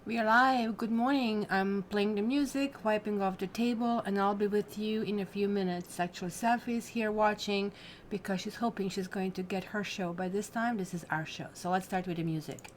We are live. Good morning. I'm playing the music, wiping off the table, and I'll be with you in a few minutes. Actually, Sapphie is here watching because she's hoping she's going to get her show. By this time, this is our show. So let's start with the music.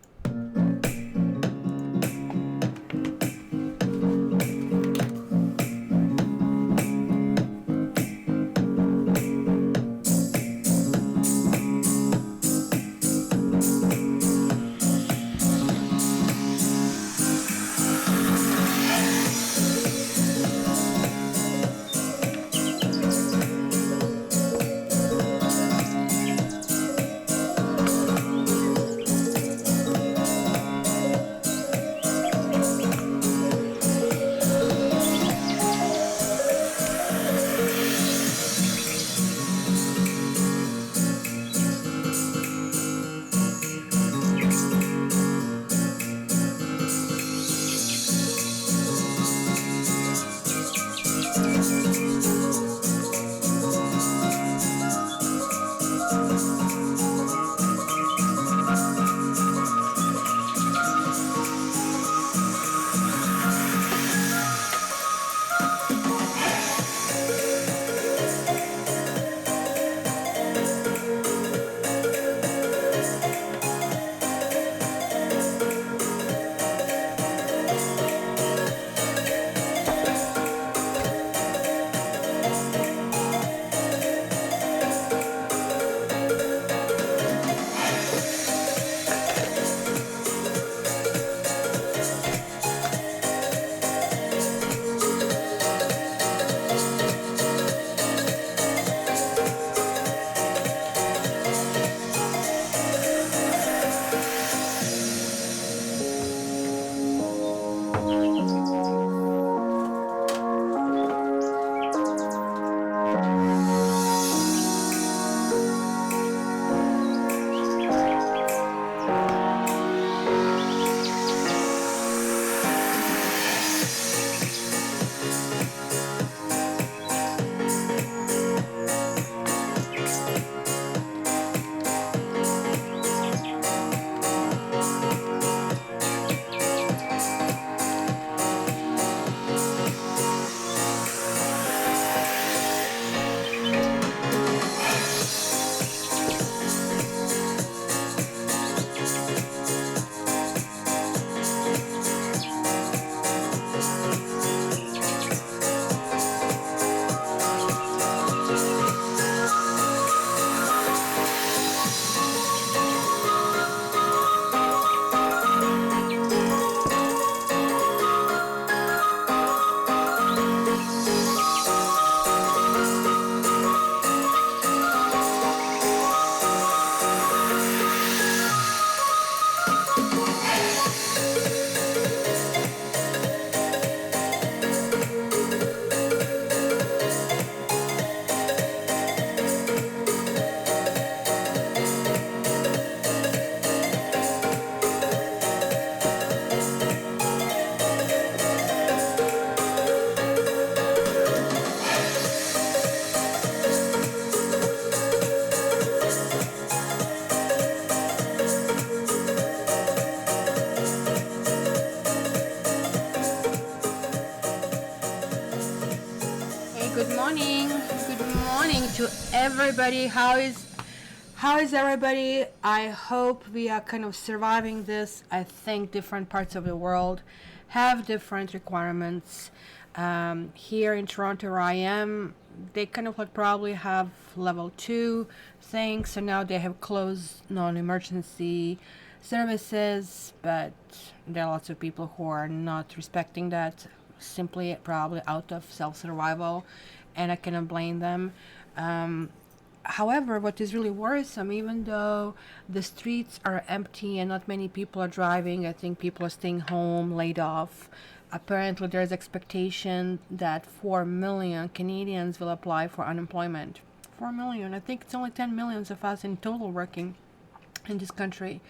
Good morning. Good morning to everybody. How is everybody? I hope we are kind of surviving this. I think different parts of the world have different requirements. Here in Toronto, where I am, they kind of like probably have level 2 things, so now they have closed non-emergency services, but there are lots of people who are not respecting that, simply probably out of self-survival, and I cannot blame them. However, what is really worrisome, even though the streets are empty and not many people are driving, I think people are staying home, laid off. Apparently, there's expectation that 4 million Canadians will apply for unemployment. 4 million. I think it's only 10 millions of us in total working in this country.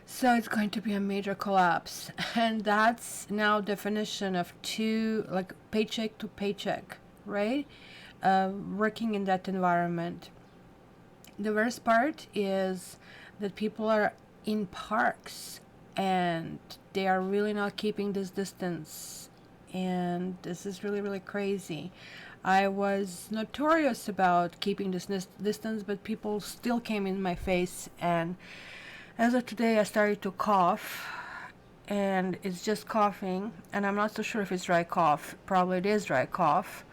So it's going to be a major collapse. And that's now definition of two, like paycheck to paycheck, right? Working in that environment. The worst part is that people are in parks and they are really not keeping this distance, and this is really, really crazy. I was notorious about keeping this distance, but people still came in my face, and as of today I started to cough, and it's just coughing, and I'm not so sure if it's dry cough. Probably it is dry cough,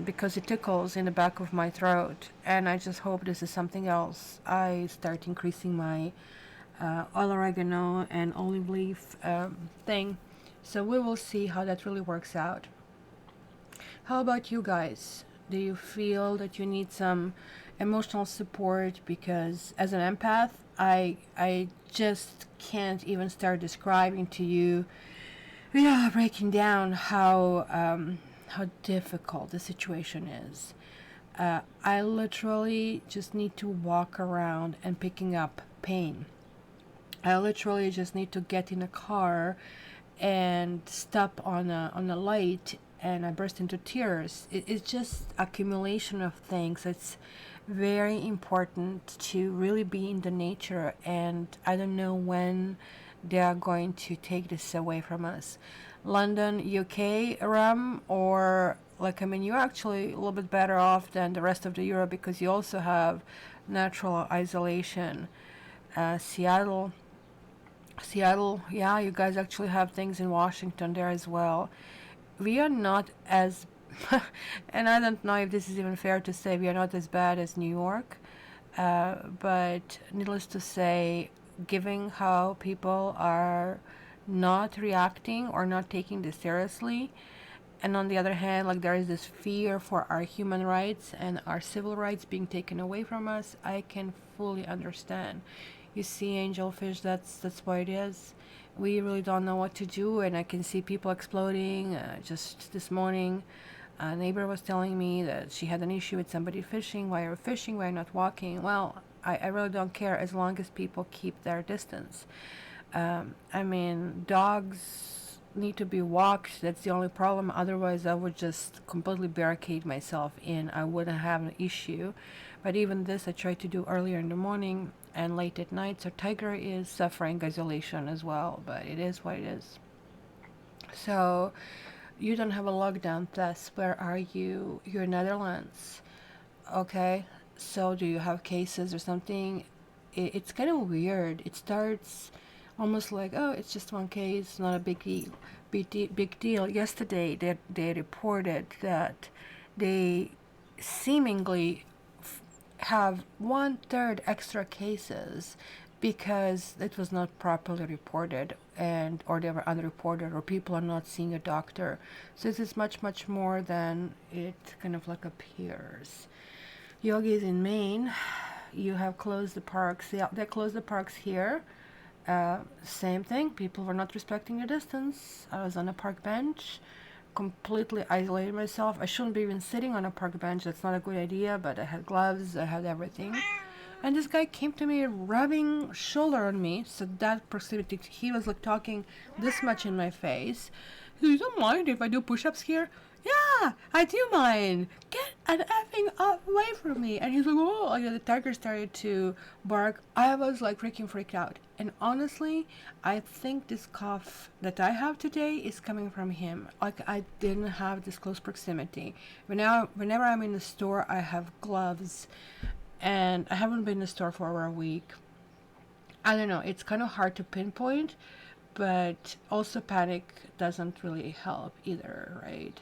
because it tickles in the back of my throat, and I just hope this is something else. I start increasing my oil oregano and olive leaf thing, so we will see how that really works out. How about you guys? Do you feel that you need some emotional support? Because as an empath, I just can't even start describing to you, breaking down how difficult the situation is. I literally just need to walk around and picking up pain. I literally just need to get in a car and stop on a light, and I burst into tears. It's just accumulation of things. It's very important to really be in the nature, and I don't know when they are going to take this away from us. London, UK, Ram, or like, I mean, you're actually a little bit better off than the rest of the Europe because you also have natural isolation. Seattle, yeah, you guys actually have things in Washington there as well. We are not as, and I don't know if this is even fair to say, we are not as bad as New York, but needless to say, given how people are not reacting or not taking this seriously, and on the other hand, like, there is this fear for our human rights and our civil rights being taken away from us, I can fully understand. You see, angelfish, that's what it is. We really don't know what to do, and I can see people exploding. Just this morning, a neighbor was telling me that she had an issue with somebody fishing. Why are you fishing? Why are you not walking? Well, I really don't care as long as people keep their distance. I mean, dogs need to be walked. That's the only problem. Otherwise, I would just completely barricade myself in. I wouldn't have an issue. But even this, I try to do earlier in the morning and late at night. So Tiger is suffering isolation as well, but it is what it is. So you don't have a lockdown test. Where are you? You're in Netherlands. Okay. So do you have cases or something? It's kind of weird. It starts almost like, oh, it's just one case, not a big deal. Big deal. Yesterday, they reported that they seemingly have 1/3 extra cases because it was not properly reported, and or they were unreported, or people are not seeing a doctor. So this is much more than it kind of like appears. Yogis in Maine, you have closed the parks. They closed the parks here. Same thing. People were not respecting the distance. I was on a park bench, completely isolated myself. I shouldn't be even sitting on a park bench. That's not a good idea, but I had gloves, I had everything. And this guy came to me, rubbing shoulder on me. So that proximity, he was like talking this much in my face. You don't mind if I do push-ups here? Yeah, I do mind. Get an effing away from me. And he's like, oh, like, the tiger started to bark. I was like freaked out. And honestly, I think this cough that I have today is coming from him. Like, I didn't have this close proximity. Whenever I'm in the store, I have gloves. And I haven't been in the store for over a week. I don't know. It's kind of hard to pinpoint. But also panic doesn't really help either, right?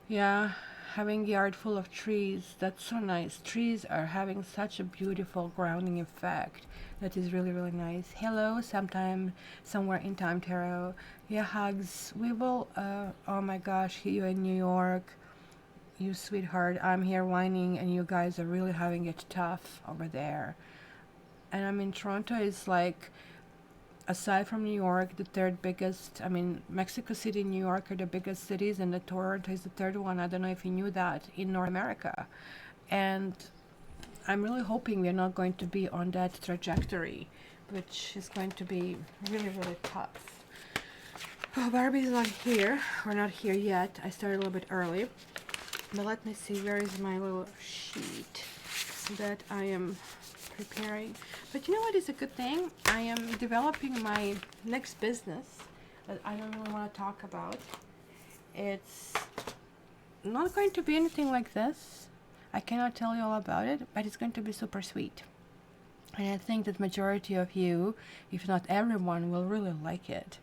Yeah, having a yard full of trees, that's so nice. Trees are having such a beautiful grounding effect. That is really nice. Hello, sometime somewhere in time tarot. Yeah, hugs. We will, oh my gosh, you in New York. You sweetheart, I'm here whining, and you guys are really having it tough over there. And I mean, Toronto is like, aside from New York, the third biggest. I mean, Mexico City and New York are the biggest cities, and the Toronto is the third one. I don't know if you knew that, in North America. And I'm really hoping we're not going to be on that trajectory, which is going to be really tough. Oh, Barbie's not here. We're not here yet. I started a little bit early. But let me see, where is my little sheet that I am preparing. But you know what is a good thing? I am developing my next business that I don't really want to talk about. It's not going to be anything like this. I cannot tell you all about it, but it's going to be super sweet. And I think that majority of you, if not everyone, will really like it.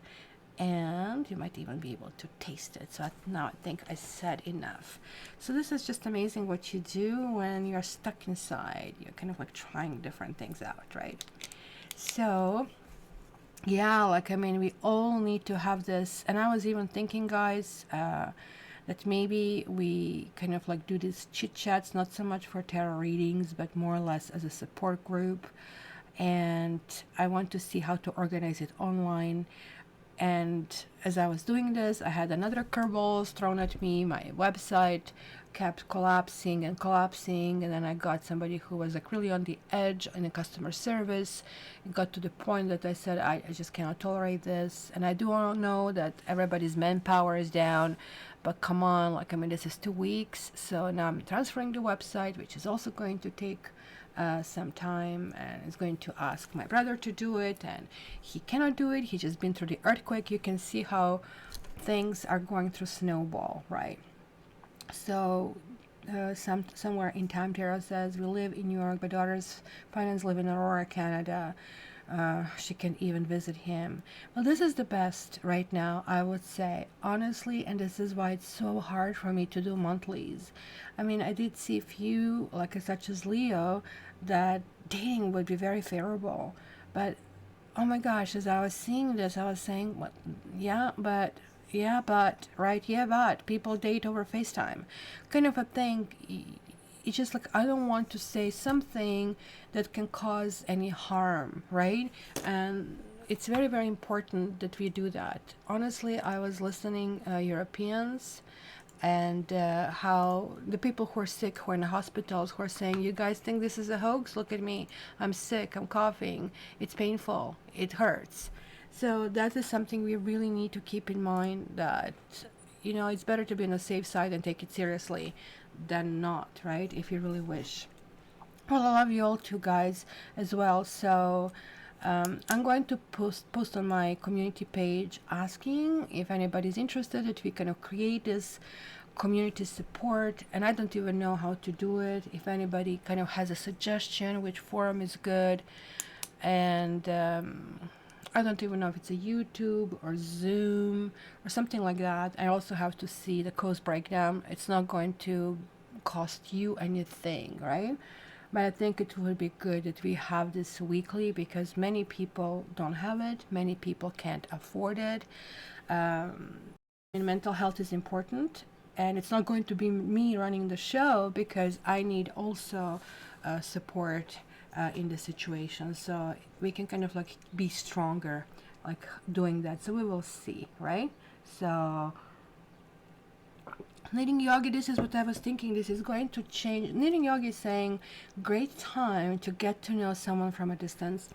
And you might even be able to taste it. So now I think I said enough. So this is just amazing what you do when you're stuck inside. You're kind of like trying different things out, right? So yeah, like, I mean, we all need to have this. And I was even thinking, guys, that maybe we kind of like do these chit chats, not so much for tarot readings, but more or less as a support group. And I want to see how to organize it online. And as I was doing this, I had another curveballs thrown at me. My website kept collapsing and collapsing, and then I got somebody who was like really on the edge in the customer service. It got to the point that I said, I just cannot tolerate this. And I do know that everybody's manpower is down, but come on, like, I mean, this is 2 weeks. So now I'm transferring the website, which is also going to take some time, and is going to ask my brother to do it, and he cannot do it. He just been through the earthquake. You can see how things are going through snowball, right? So somewhere in time tarot says we live in New York. My daughter's parents live in Aurora, Canada. She can even visit him. Well, this is the best right now, I would say, honestly, and this is why it's so hard for me to do monthlies. I mean, I did see a few, like such as Leo, that dating would be very favorable. But, oh my gosh, as I was seeing this, I was saying, what, yeah, but, right, yeah, but people date over FaceTime. Kind of a thing. It's just like, I don't want to say something that can cause any harm, right? And it's very, very important that we do that. Honestly, I was listening Europeans, and how the people who are sick, who are in the hospitals, who are saying, you guys think this is a hoax? Look at me. I'm sick. I'm coughing. It's painful. It hurts. So that is something we really need to keep in mind, that, you know, it's better to be on the safe side and take it seriously than not, right? If you really wish. Well, I love you all too, guys, as well. So I'm going to post on my community page asking if anybody's interested, that we kind of create this community support. And I don't even know how to do it. If anybody kind of has a suggestion which forum is good, and I don't even know if it's a YouTube or Zoom or something like that. I also have to see the cost breakdown. It's not going to cost you anything, right? But I think it would be good that we have this weekly, because many people don't have it. Many people can't afford it. And mental health is important. And it's not going to be me running the show, because I need also support in the situation. So we can kind of like be stronger, like doing that. So we will see, right? So knitting yogi, this is what I was thinking. This is going to change. Knitting yogi is saying great time to get to know someone from a distance.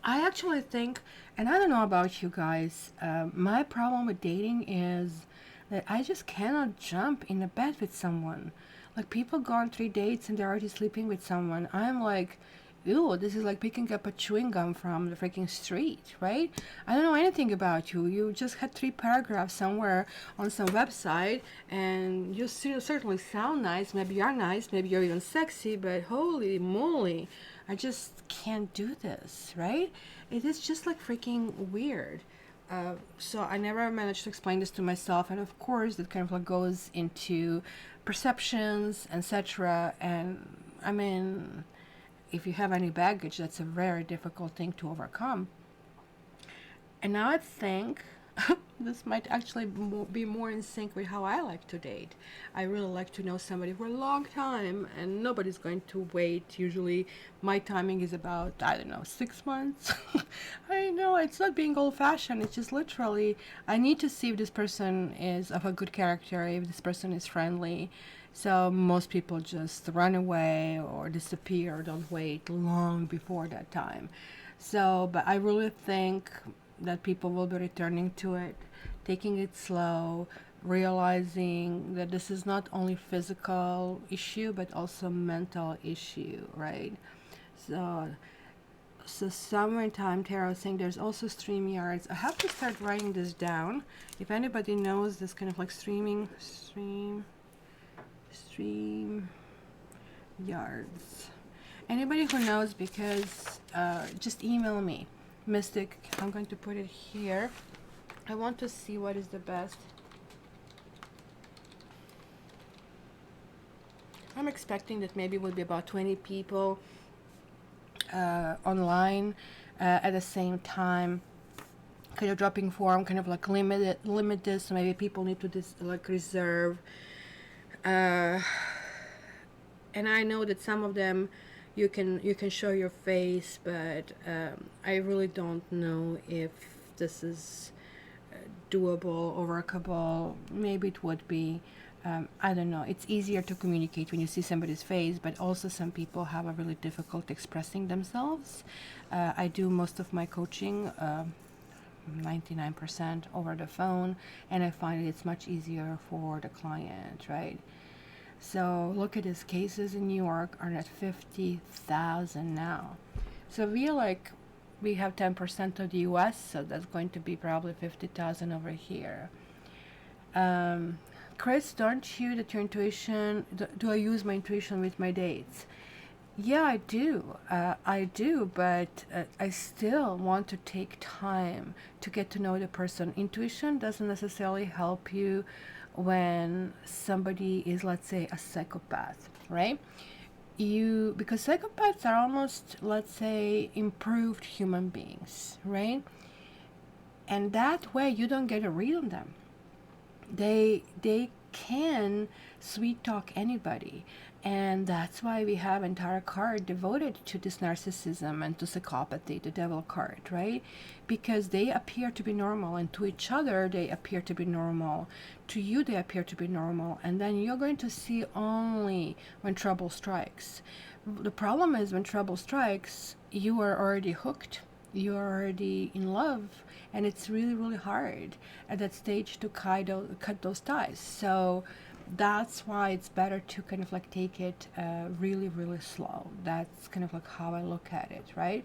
I actually think, and I don't know about you guys, my problem with dating is that I just cannot jump in a bed with someone. Like, people go on 3 dates and they're already sleeping with someone. I'm like, ew, this is like picking up a chewing gum from the freaking street, right? I don't know anything about you. You just had 3 paragraphs somewhere on some website, and you certainly sound nice. Maybe you're nice, maybe you're even sexy, but holy moly, I just can't do this, right? It is just like freaking weird. So I never managed to explain this to myself, and of course that kind of like goes into perceptions, etc. And I mean, if you have any baggage, that's a very difficult thing to overcome. And now I think this might actually be more in sync with how I like to date. I really like to know somebody for a long time, and nobody's going to wait. Usually my timing is about, I don't know, 6 months. I know, it's not being old-fashioned. It's just literally, I need to see if this person is of a good character, if this person is friendly. So most people just run away or disappear, don't wait long before that time. So, but I really think that people will be returning to it, taking it slow, realizing that this is not only physical issue but also mental issue, right? So summertime tarot is saying there's also stream yards. I have to start writing this down. If anybody knows this kind of like stream yards. Anybody who knows, because just email me. Mystic, I'm going to put it here. I want to see what is the best. I'm expecting that maybe will be about 20 people online at the same time, kind of dropping form, kind of like limit this, so maybe people need to like reserve. And I know that some of them you can show your face, but I really don't know if this is doable or workable. Maybe it would be. I don't know. It's easier to communicate when you see somebody's face, but also some people have a really difficult expressing themselves. I do most of my coaching, 99% over the phone, and I find it's much easier for the client, right? So look at these cases in New York are at 50,000 now. So we have 10% of the US, so that's going to be probably 50,000 over here. Chris, don't you that your intuition, do I use my intuition with my dates? Yeah, I do, but I still want to take time to get to know the person. Intuition doesn't necessarily help you when somebody is, let's say, a psychopath, right? Because psychopaths are almost, let's say, improved human beings, right? And that way you don't get a read on them. They can sweet talk anybody, and that's why we have entire card devoted to this narcissism and to psychopathy, the devil card, right? Because they appear to be normal, and to each other they appear to be normal, to you they appear to be normal, and then you're going to see only when trouble strikes. The problem is when trouble strikes, you are already hooked, you're already in love, and it's really, really hard at that stage to cut those ties. So that's why it's better to kind of like take it really, really slow. That's kind of like how I look at it, right?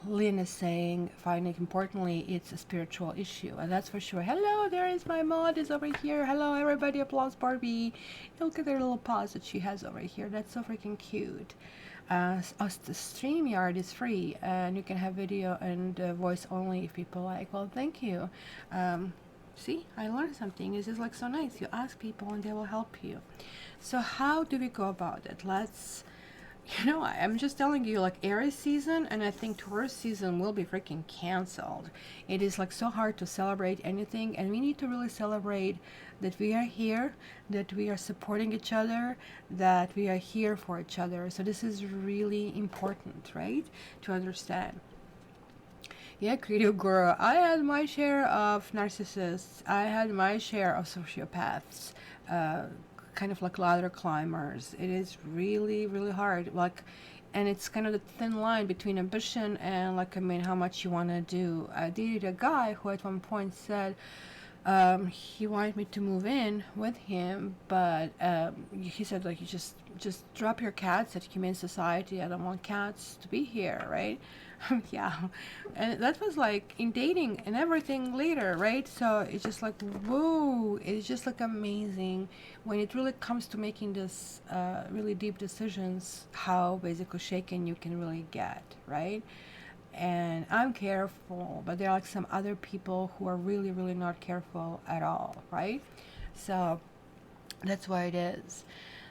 Lynn is saying, finding importantly, it's a spiritual issue, and that's for sure. Hello, there is my mod is over here. Hello, everybody, applause Barbie. Look at her little paws that she has over here. That's so freaking cute. The StreamYard is free, and you can have video and voice only if people like. Well, thank you. See, I learned something. This is like so nice. You ask people and they will help you. So how do we go about it? I'm just telling you, like, Aries season, and I think Taurus season will be freaking canceled. It is like so hard to celebrate anything, and we need to really celebrate that we are here, that we are supporting each other, that we are here for each other. So this is really important, right, to understand. Yeah, Creative Guru, I had my share of narcissists. I had my share of sociopaths. Kind of like ladder climbers. It is really, really hard. And it's kind of the thin line between ambition and how much you want to do. I dated a guy who at one point said he wanted me to move in with him, but he said, like, you just drop your cats at Humane Society. I don't want cats to be here, right? Yeah, and that was like in dating and everything later, right? So it's just like, whoa, it's just like amazing when it really comes to making this really deep decisions, how basically shaken you can really get, right? And I'm careful, but there are like some other people who are really, really not careful at all, right? So that's why it is.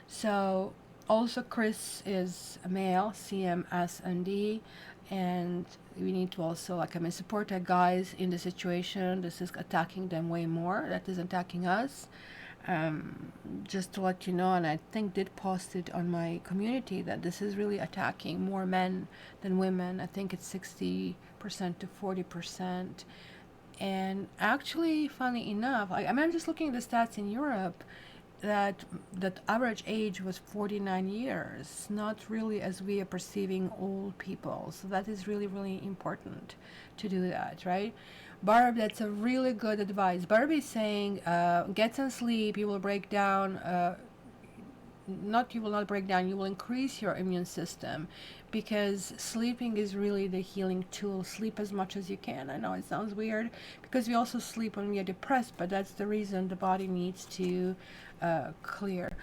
So also Chris is a male, CMSND, and we need to also support our guys in the situation. This is attacking them way more. That is attacking us. Just to let you know, and I think did post it on my community, that this is really attacking more men than women. I think it's 60% to 40%. And actually, funny enough, I'm just looking at the stats in Europe, that average age was 49 years, not really as we are perceiving old people. So that is really, really important to do that, right? Barb, that's a really good advice. Barb is saying, get some sleep, you will break down you will not break down, you will increase your immune system, because sleeping is really the healing tool. Sleep as much as you can. I know it sounds weird, because we also sleep when we are depressed, but that's the reason the body needs to clear.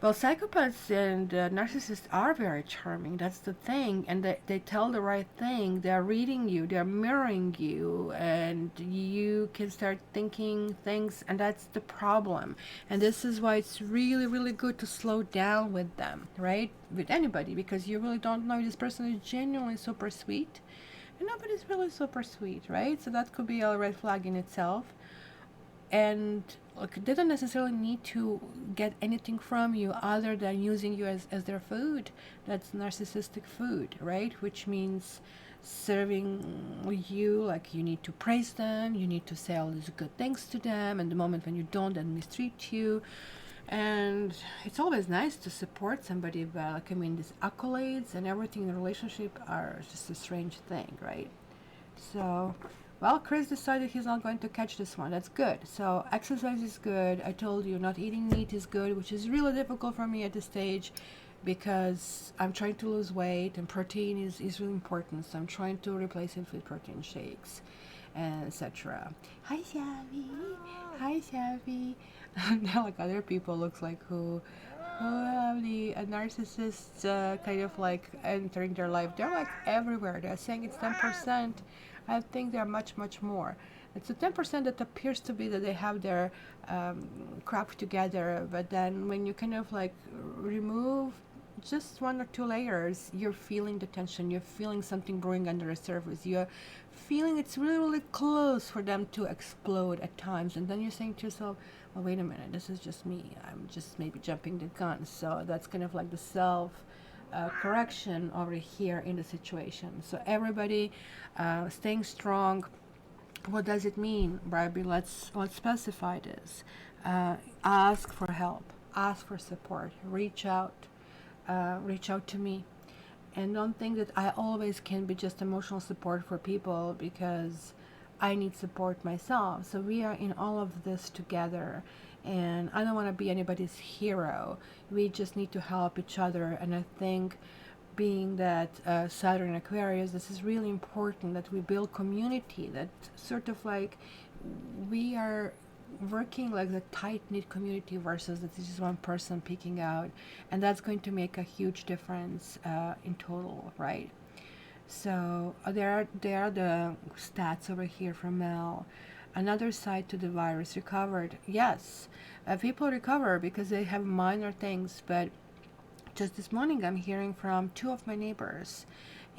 Well, psychopaths and narcissists are very charming. That's the thing. And they tell the right thing. They're reading you, they're mirroring you, and you can start thinking things, and that's the problem. And this is why it's really, really good to slow down with them, right? With anybody, because you really don't know if this person is genuinely super sweet. And nobody's really super sweet, right? So that could be a red flag in itself. And look, they don't necessarily need to get anything from you other than using you as their food. That's narcissistic food, right? Which means serving you, like you need to praise them, you need to say all these good things to them, and the moment when you don't, then mistreat you. And it's always nice to support somebody, but like, I mean, these accolades and everything in a relationship are just a strange thing, right? So, well, Chris decided he's not going to catch this one. That's good. So exercise is good. I told you not eating meat is good, which is really difficult for me at this stage, because I'm trying to lose weight, and protein is really important. So I'm trying to replace it with protein shakes, and etc. Hi, Savvy. Hi, Savvy. Now, like, other people looks like who have the narcissists kind of like entering their life. They're like everywhere. They're saying it's 10%. I think they're much, much more. It's a 10% that appears to be that they have their crap together, but then when you kind of like remove just one or two layers, you're feeling the tension, you're feeling something brewing under the surface, you're feeling it's really, really close for them to explode at times, and then you're saying to yourself, well, wait a minute, this is just me, I'm just maybe jumping the gun. So that's kind of like the self correction over here in the situation. So everybody staying strong. What does it mean, Barbie? Let's specify this. Ask for help, ask for support, reach out to me, and don't think that I always can be just emotional support for people, because I need support myself. So we are in all of this together, and I don't want to be anybody's hero. We just need to help each other. And I think, being that Saturn Aquarius, this is really important that we build community, that sort of like we are working like the tight-knit community versus that this is one person peeking out, and that's going to make a huge difference in total, right? So there are the stats over here from Mel. Another side to the virus: recovered. Yes, people recover because they have minor things, but just this morning I'm hearing from two of my neighbors,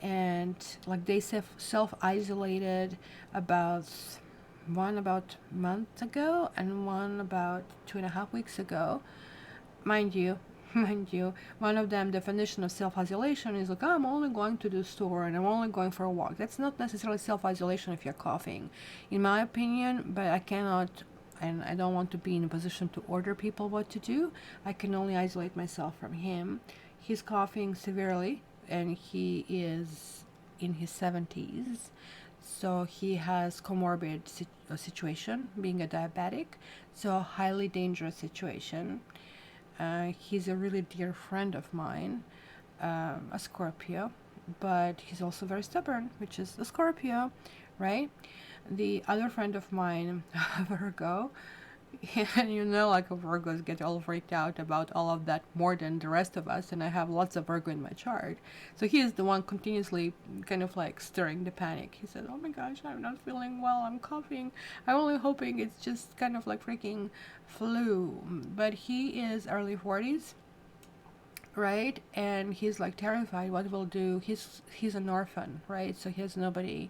and like they self-isolated, one about a month ago and one about 2.5 weeks ago. Mind you, one of them, definition of self-isolation is like, oh, I'm only going to the store and I'm only going for a walk. That's not necessarily self-isolation if you're coughing, in my opinion, but I cannot, and I don't want to be in a position to order people what to do. I can only isolate myself from him. He's coughing severely, and he is in his 70s. So he has comorbid situation, being a diabetic. So a highly dangerous situation. He's a really dear friend of mine, a Scorpio, but he's also very stubborn, which is a Scorpio, right? The other friend of mine, Virgo, and you know, like Virgos get all freaked out about all of that more than the rest of us, and I have lots of Virgo in my chart. So he is the one continuously kind of like stirring the panic. He said, oh my gosh, I'm not feeling well, I'm coughing, I'm only hoping it's just kind of like freaking flu. But he is early 40s, right? And he's like terrified what we'll do. He's an orphan, right? So he has nobody.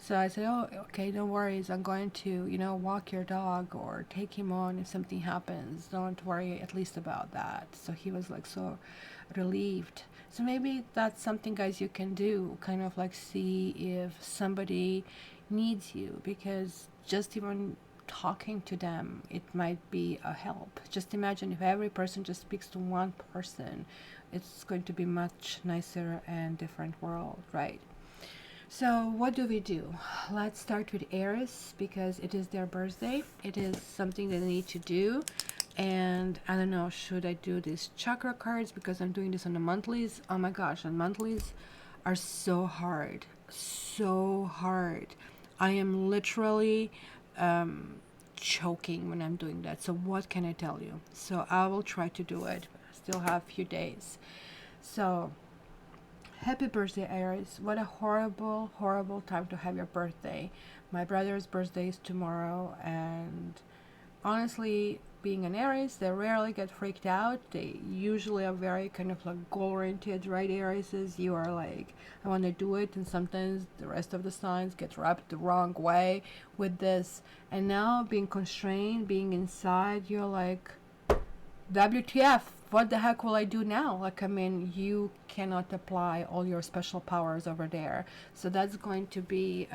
So I said, oh, okay, no worries. I'm going to, walk your dog or take him on if something happens. Don't worry at least about that. So he was like so relieved. So maybe that's something, guys, you can do. Kind of like see if somebody needs you, because just even talking to them, it might be a help. Just imagine if every person just speaks to one person, it's going to be much nicer and different world, right? So what do we do? Let's start with Aries, because it is their birthday. It is something they need to do. And I don't know, should I do these chakra cards because I'm doing this on the monthlies? Oh my gosh, and monthlies are so hard, so hard. I am literally choking when I'm doing that. So what can I tell you? So I will try to do it. I still have a few days. So happy birthday, Aries. What a horrible, horrible time to have your birthday. My brother's birthday is tomorrow, and honestly, being an Aries, they rarely get freaked out. They usually are very kind of like goal oriented, right? Aries, you are like, I want to do it, and sometimes the rest of the signs get rubbed the wrong way with this. And now being constrained, being inside, you're like, WTF, what the heck will I do now? Like, I mean, you cannot apply all your special powers over there. So that's going to be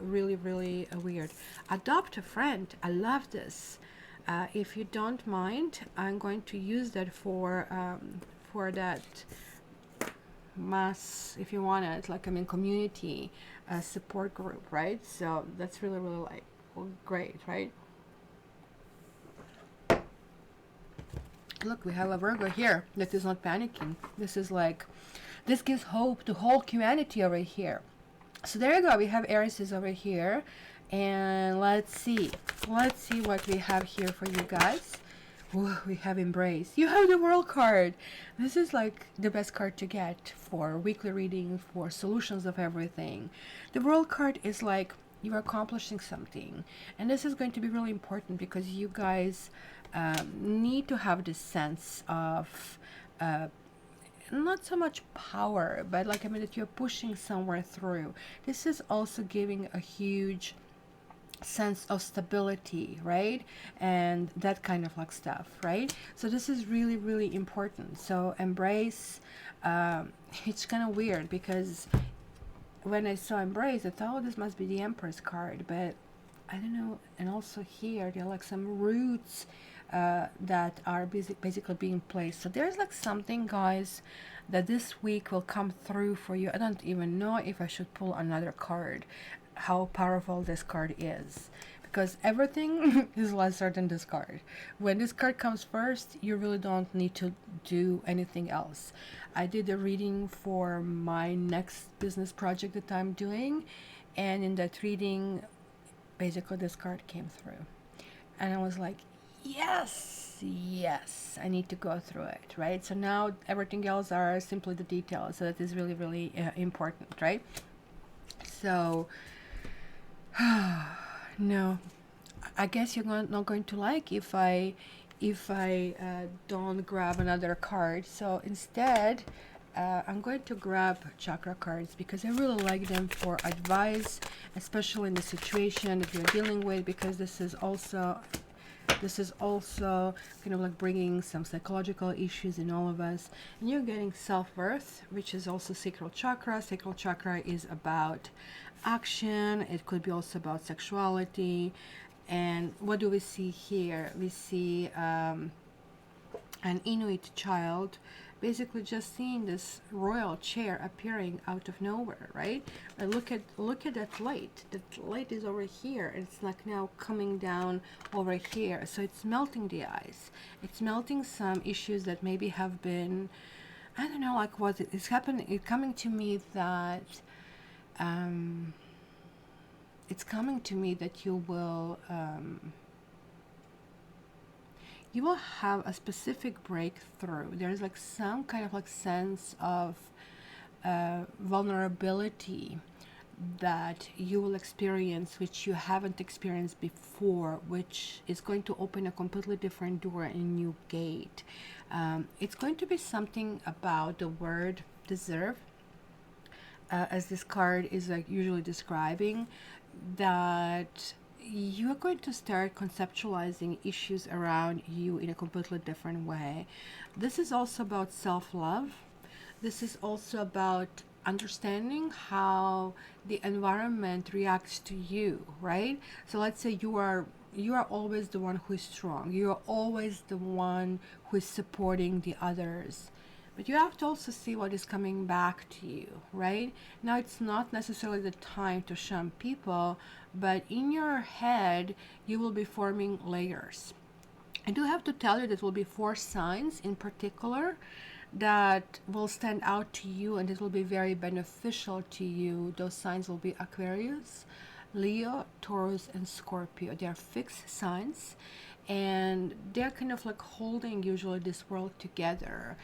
really, really weird. Adopt a friend. I love this. If you don't mind, I'm going to use that for that mass, if you want it, like, I mean, community support group, right? So that's really, really like, well, great, right? Look, we have a Virgo here that is not panicking. This is like, this gives hope to whole humanity over here. So there you go. We have Aries over here. And let's see what we have here for you guys. Ooh, we have Embrace. You have the World card. This is like the best card to get for weekly reading, for solutions of everything. The World card is like you're accomplishing something. And this is going to be really important because you guys need to have this sense of not so much power, but like, I mean, that you're pushing somewhere through. This is also giving a huge sense of stability, right? And that kind of like stuff, right? So this is really, really important. So Embrace, it's kind of weird because when I saw Embrace, I thought, oh, this must be the Empress card, but I don't know. And also here, there are like some roots that are basically being placed. So there's like something, guys, that this week will come through for you. I don't even know if I should pull another card, how powerful this card is, because everything is lesser than this card. When this card comes first, you really don't need to do anything else. I did a reading for my next business project that I'm doing, and in that reading, basically this card came through, and I was like, yes, I need to go through it, right? So now everything else are simply the details. So that is really, really important, right? So no, I guess you're not going to like if I don't grab another card. So instead, I'm going to grab chakra cards because I really like them for advice, especially in the situation that you're dealing with, because this is also kind of like bringing some psychological issues in all of us. And you're getting self-worth, which is also sacral chakra. Sacral chakra is about action. It could be also about sexuality. And what do we see here? We see an Inuit child basically just seeing this royal chair appearing out of nowhere, right? But look at that light. That light is over here, and it's like now coming down over here. So it's melting the ice. It's melting some issues that maybe have been, I don't know, like what is happening. It's coming to me that you will have a specific breakthrough. There's like some kind of like sense of vulnerability that you will experience, which you haven't experienced before, which is going to open a completely different door and a new gate. It's going to be something about the word deserve, as this card is like usually describing, that you are going to start conceptualizing issues around you in a completely different way. This is also about self-love. This is also about understanding how the environment reacts to you, right? So let's say you are always the one who is strong. You are always the one who is supporting the others. But you have to also see what is coming back to you, right? Now, it's not necessarily the time to shun people, but in your head, you will be forming layers. I do have to tell you, there will be 4 signs in particular that will stand out to you, and it will be very beneficial to you. Those signs will be Aquarius, Leo, Taurus, and Scorpio. They are fixed signs, and they're kind of like holding usually this world together.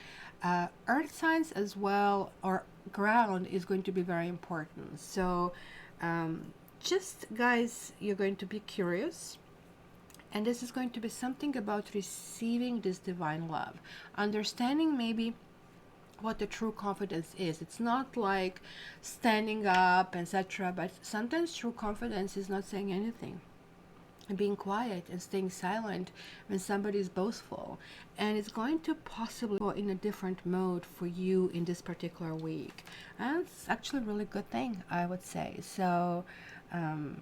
Earth signs as well, or ground, is going to be very important. So just guys, you're going to be curious, and this is going to be something about receiving this divine love, understanding maybe what the true confidence is. It's not like standing up, etc. But sometimes true confidence is not saying anything, and being quiet and staying silent when somebody is boastful. And it's going to possibly go in a different mode for you in this particular week. And it's actually a really good thing, I would say. So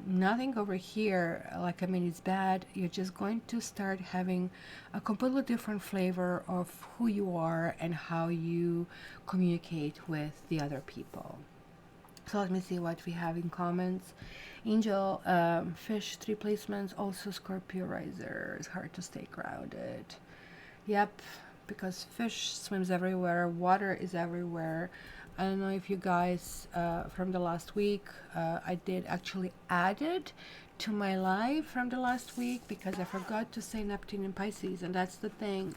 nothing over here, like, I mean, it's bad. You're just going to start having a completely different flavor of who you are and how you communicate with the other people. So let me see what we have in comments. Angel, fish, 3 placements, also Scorpio riser. It's hard to stay grounded. Yep, because fish swims everywhere, water is everywhere. I don't know if you guys, from the last week, I did actually add it to my live from the last week because I forgot to say Neptune and Pisces, and that's the thing.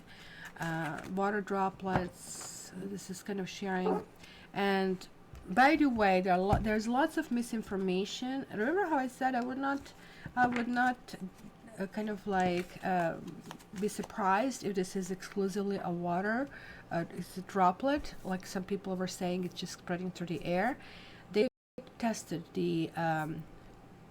Water droplets, this is kind of sharing. And by the way, there's lots of misinformation. Remember how I said I would not kind of like be surprised if this is exclusively a water, it's a droplet, like some people were saying it's just spreading through the air. They tested the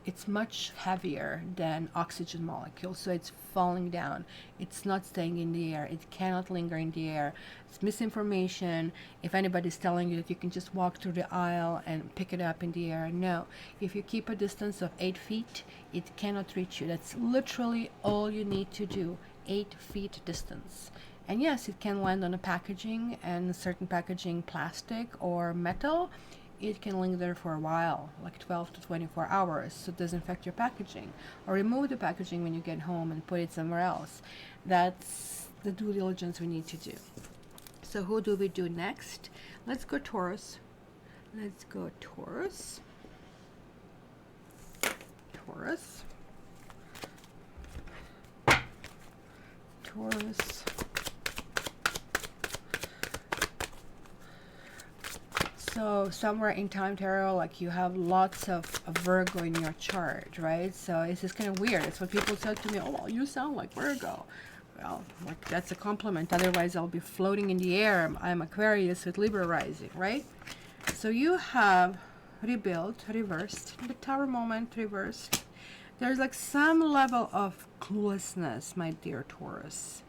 it's much heavier than oxygen molecules, so it's falling down. It's not staying in the air. It cannot linger in the air. It's misinformation. If anybody's telling you that you can just walk through the aisle and pick it up in the air, no. If you keep a distance of 8 feet, it cannot reach you. That's literally all you need to do, 8 feet distance. And yes, it can land on a packaging, and certain packaging, plastic or metal, it can linger there for a while, like 12 to 24 hours, so it doesn't affect your packaging. Or remove the packaging when you get home and put it somewhere else. That's the due diligence we need to do. So who do we do next? Let's go Taurus. Let's go Taurus. Taurus. Taurus. So somewhere in time tarot, like, you have lots of Virgo in your chart, right? So it's just kind of weird. It's what people said to me, oh, you sound like Virgo. Well, like, that's a compliment. Otherwise, I'll be floating in the air. I'm Aquarius with Libra rising, right? So you have rebuilt, reversed, the Tower moment reversed. There's like some level of cluelessness, my dear Taurus.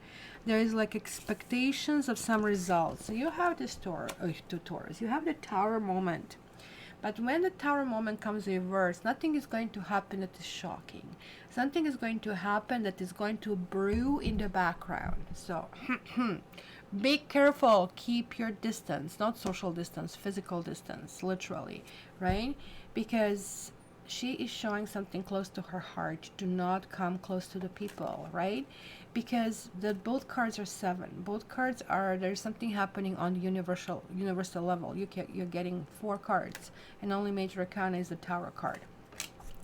There is like expectations of some results. So you have this Taurus, you have the Tower moment. But when the Tower moment comes reverse, nothing is going to happen that is shocking. Something is going to happen that is going to brew in the background. So be careful, keep your distance, not social distance, physical distance, literally, right? Because she is showing something close to her heart. Do not come close to the people, right? Because both cards are 7. Both cards are, there's something happening on the universal level. You're getting 4 cards, and only major arcana is the Tower card.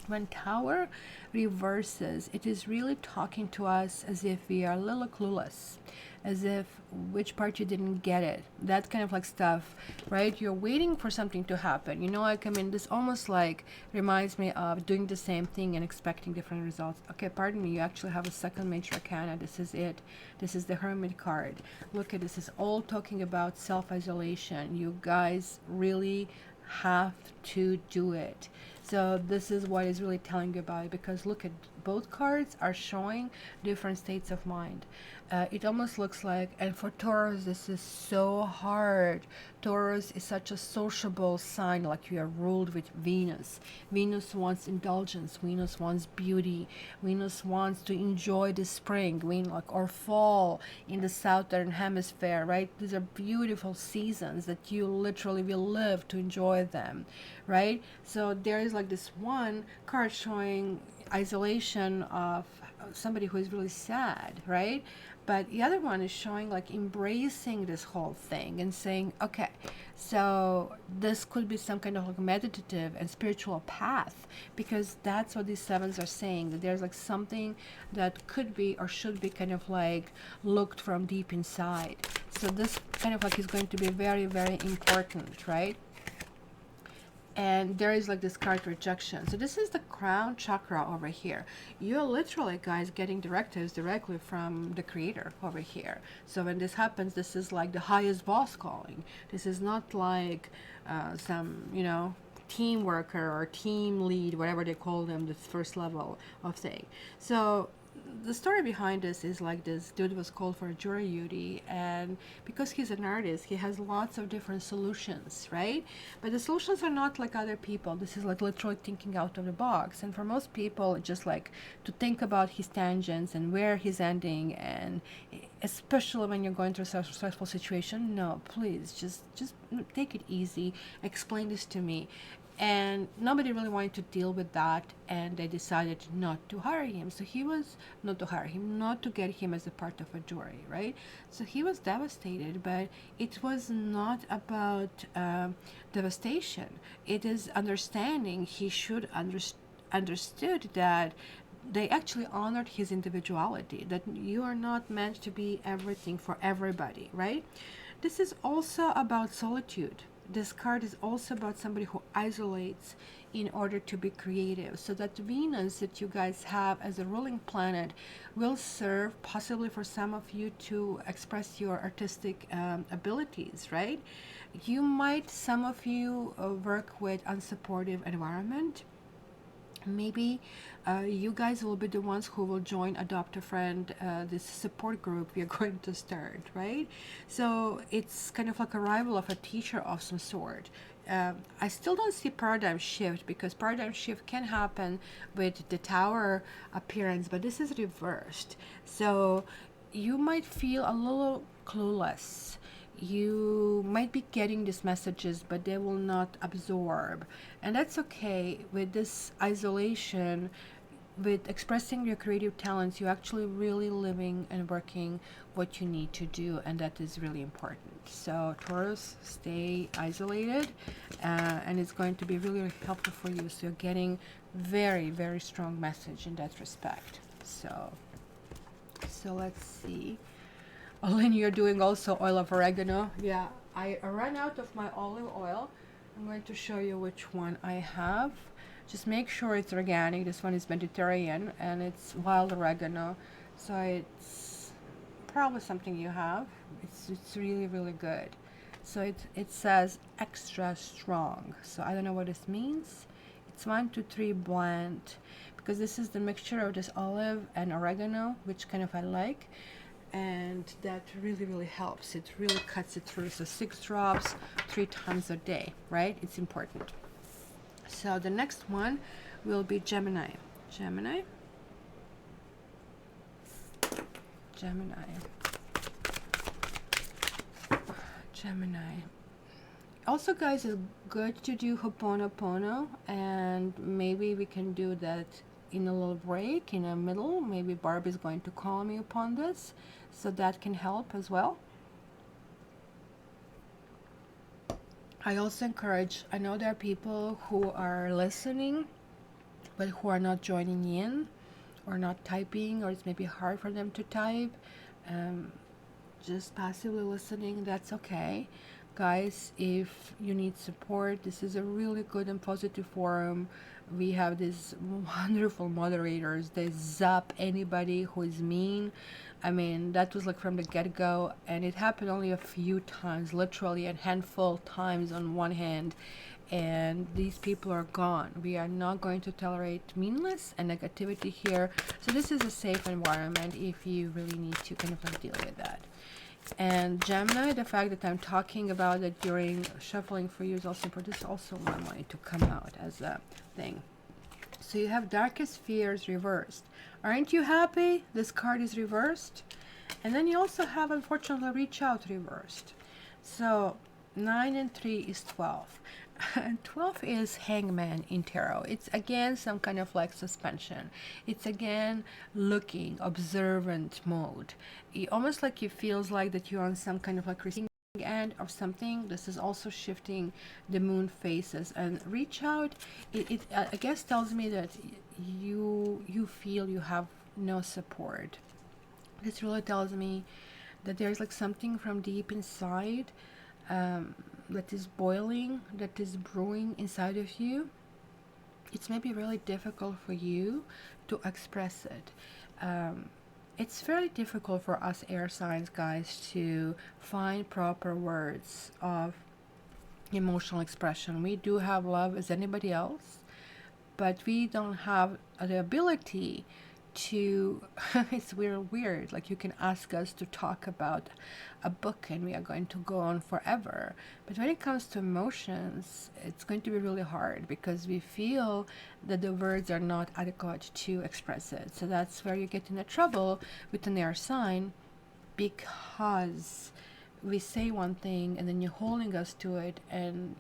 When Tower reverses, it is really talking to us as if we are a little clueless, as if which part you didn't get it, that kind of like stuff, right? You're waiting for something to happen, you know, like, I mean, this almost like reminds me of doing the same thing and expecting different results. Okay, pardon me, you actually have a second major arcana. This is it. This is the Hermit card. Look at this. Is all talking about self-isolation. You guys really have to do it. So this is what is really telling you about it, because look at both cards are showing different states of mind. It almost looks like, and for Taurus, this is so hard. Taurus is such a sociable sign, like you are ruled with Venus. Venus wants indulgence. Venus wants beauty. Venus wants to enjoy the spring, or fall in the southern hemisphere, right? These are beautiful seasons that you literally will live to enjoy them, right? So there is like this one card showing isolation of somebody who is really sad, right? But the other one is showing like embracing this whole thing and saying, okay, so this could be some kind of like meditative and spiritual path, because that's what these sevens are saying, that there's like something that could be or should be kind of like looked from deep inside. So this kind of like is going to be very, very important, right? And there is like this card rejection. So this is the crown chakra over here. You're literally, guys, getting directives directly from the creator over here. So when this happens, this is like the highest boss calling. This is not like some, you know, team worker or team lead, whatever they call them, the first level of thing. So the story behind this is like, this dude was called for a jury duty, and because he's an artist, he has lots of different solutions, right? But the solutions are not like other people. This is like literally thinking out of the box. And for most people, just like to think about his tangents and where he's ending, and especially when you're going through a stressful situation, no, please just take it easy. Explain this to me. And nobody really wanted to deal with that, and they decided not to hire him. So he was not to hire him, not to get him as a part of a jury, right? So he was devastated, but it was not about devastation. It is understanding. He should understood that they actually honored his individuality, that you are not meant to be everything for everybody, right? This is also about solitude. This card is also about somebody who isolates in order to be creative. So that Venus that you guys have as a ruling planet will serve possibly for some of you to express your artistic abilities, right? You might, some of you, work with unsupportive environment. Maybe you guys will be the ones who will join Adopt a Friend, this support group we are going to start, right? So it's kind of like arrival of a teacher of some sort. I still don't see paradigm shift, because paradigm shift can happen with the tower appearance, but this is reversed. So you might feel a little clueless. You might be getting these messages, but they will not absorb. And that's okay. With this isolation, with expressing your creative talents, you're actually really living and working what you need to do, and that is really important. So Taurus, stay isolated, and it's going to be really, really helpful for you. So you're getting very, very strong message in that respect. So let's see. Olin, you're doing also oil of oregano. Yeah, I ran out of my olive oil. I'm going to show you which one I have. Just make sure it's organic. This one is Mediterranean, and it's wild oregano. So it's probably something you have. It's really, really good. So it says extra strong. So I don't know what this means. It's 1, 2, 3 blend, because this is the mixture of this olive and oregano, which kind of I like. And that really, really helps. It really cuts it through. So 6 drops 3 times a day, right? It's important. So the next one will be Gemini. Gemini. Also, guys, it's good to do Ho'oponopono, and maybe we can do that in a little break in the middle. Maybe Barbie's going to call me upon this, so that can help as well. I also encourage, I know there are people who are listening but who are not joining in or not typing, or it's maybe hard for them to type. Just passively listening, that's okay. Guys, if you need support, this is a really good and positive forum. We have these wonderful moderators. They zap anybody who is mean. I mean, that was like from the get-go, and it happened only a few times, literally a handful of times on one hand, and these people are gone. We are not going to tolerate meanness and negativity here. So this is a safe environment if you really need to kind of like deal with that. And Gemini, the fact that I'm talking about it during shuffling for you is also for this, also wanted to come out as a thing. So you have darkest fears reversed. Aren't you happy? This card is reversed. And then you also have, unfortunately, reach out reversed. So 9 and 3 is 12. And 12 is hangman in tarot. It's again some kind of like suspension. It's again looking, observant mode. Almost like it feels like that you're on some kind of like receiving end of something. This is also shifting the moon phases, and reach out. It I guess tells me that you feel you have no support. This really tells me that there's like something from deep inside, that is boiling, that is brewing inside of you. It's maybe really difficult for you to express it. It's very difficult for us air signs, guys, to find proper words of emotional expression. We do have love as anybody else, but we don't have the ability to it's weird, like you can ask us to talk about a book and we are going to go on forever, but when it comes to emotions, it's going to be really hard because we feel that the words are not adequate to express it. So that's where you get into trouble with an air sign, because we say one thing and then you're holding us to it, and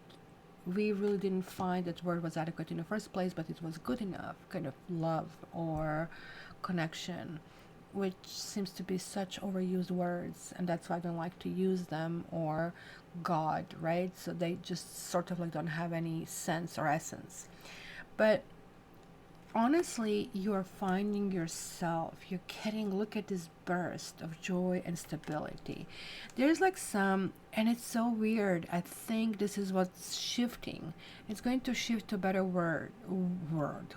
we really didn't find that word was adequate in the first place, but it was good enough, kind of love or connection, which seems to be such overused words, and that's why I don't like to use them, or God, right? So they just sort of like don't have any sense or essence. But honestly, you're finding yourself, you're getting, look at this burst of joy and stability. There's like some, and it's so weird, I think this is what's shifting. It's going to shift to a better world,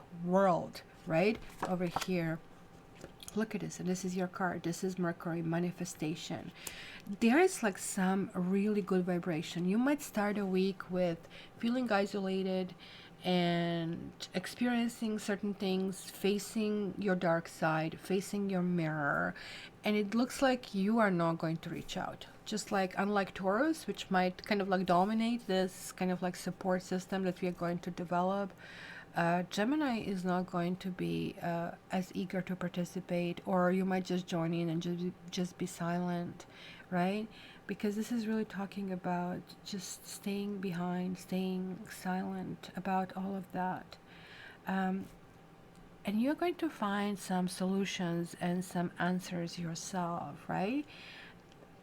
right? Over here, look at this, and this is your card. This is Mercury, manifestation. There is like some really good vibration. You might start a week with feeling isolated and experiencing certain things, facing your dark side, facing your mirror, and it looks like you are not going to reach out. Just like, unlike Taurus, which might kind of like dominate this kind of like support system that we are going to develop, Gemini is not going to be as eager to participate, or you might just join in and just be silent, right? Because this is really talking about just staying behind, staying silent about all of that. And you're going to find some solutions and some answers yourself, right?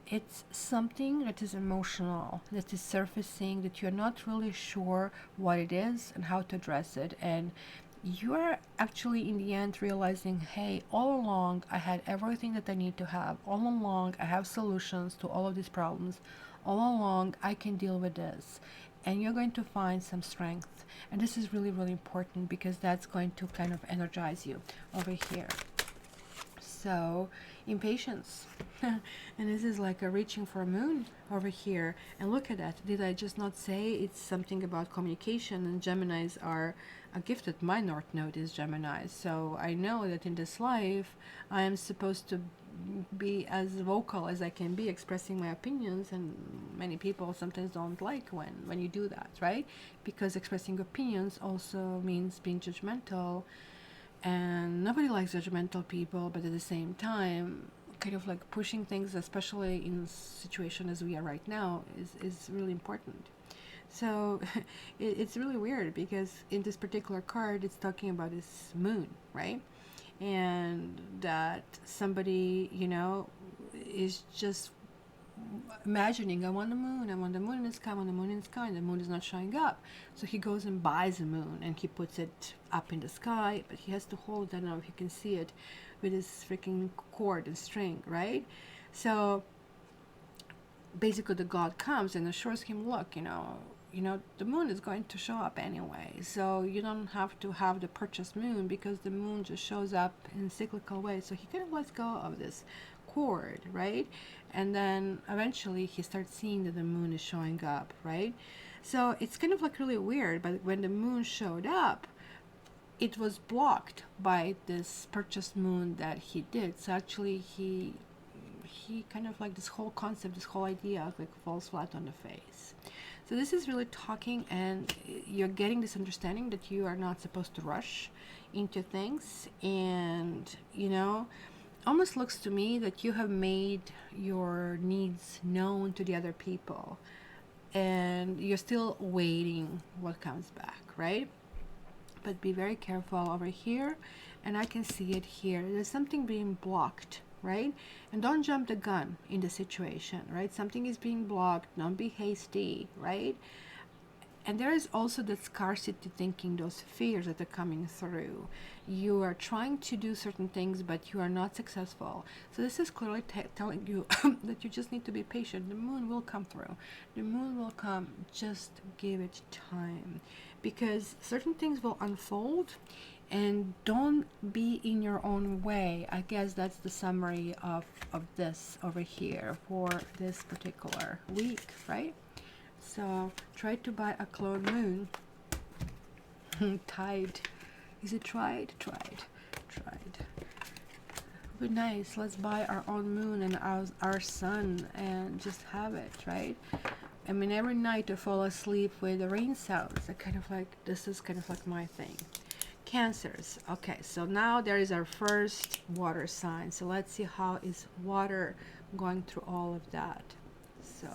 It's something that is emotional, that is surfacing, that you're not really sure what it is and how to address it. And you are actually in the end realizing, hey, all along I had everything that I need to have. All along I have solutions to all of these problems. All along I can deal with this. And you're going to find some strength. And this is really, really important, because that's going to kind of energize you over here. So, impatience. And this is like a reaching for a moon over here. And look at that. Did I just not say it's something about communication? And Geminis are a gifted. My North Node is Gemini. So I know that in this life, I am supposed to be as vocal as I can be, expressing my opinions, and many people sometimes don't like when you do that, right? Because expressing opinions also means being judgmental, and nobody likes judgmental people, but at the same time, kind of like pushing things, especially in a situation as we are right now, is really important. So it's really weird, because in this particular card it's talking about this moon, right? And that somebody, is just imagining, I want the moon, I want the moon in the sky, I want the moon in the sky, and the moon is not showing up. So he goes and buys a moon and he puts it up in the sky, but he has to hold, I don't know if you can see it, with his freaking cord and string, right? So basically the god comes and assures him, look, the moon is going to show up anyway, so you don't have to have the purchased moon, because the moon just shows up in cyclical ways. So he kind of lets go of this cord, right? And then eventually he starts seeing that the moon is showing up, right? So it's kind of like really weird, but when the moon showed up, it was blocked by this purchased moon that he did. So actually he kind of like, this whole concept, this whole idea, like falls flat on the face. So this is really talking, and you're getting this understanding that you are not supposed to rush into things. And almost looks to me that you have made your needs known to the other people, and you're still waiting what comes back, right? But be very careful over here, and I can see it here. There's something being blocked, right? And don't jump the gun in the situation, right? Something is being blocked. Don't be hasty, right? And there is also that scarcity thinking, those fears that are coming through. You are trying to do certain things, but you are not successful. So this is clearly telling you that you just need to be patient. The moon will come through. The moon will come. Just give it time, because certain things will unfold, and don't be in your own way. I guess that's the summary of this over here for this particular week, right? So try to buy a clone moon. Tide. Is it tried? Tried. Be nice. Let's buy our own moon and our sun and just have it, right? I mean, every night I fall asleep with the rain sounds. This is kind of like my thing. Cancers. Okay, so now there is our first water sign. So let's see how is water going through all of that. So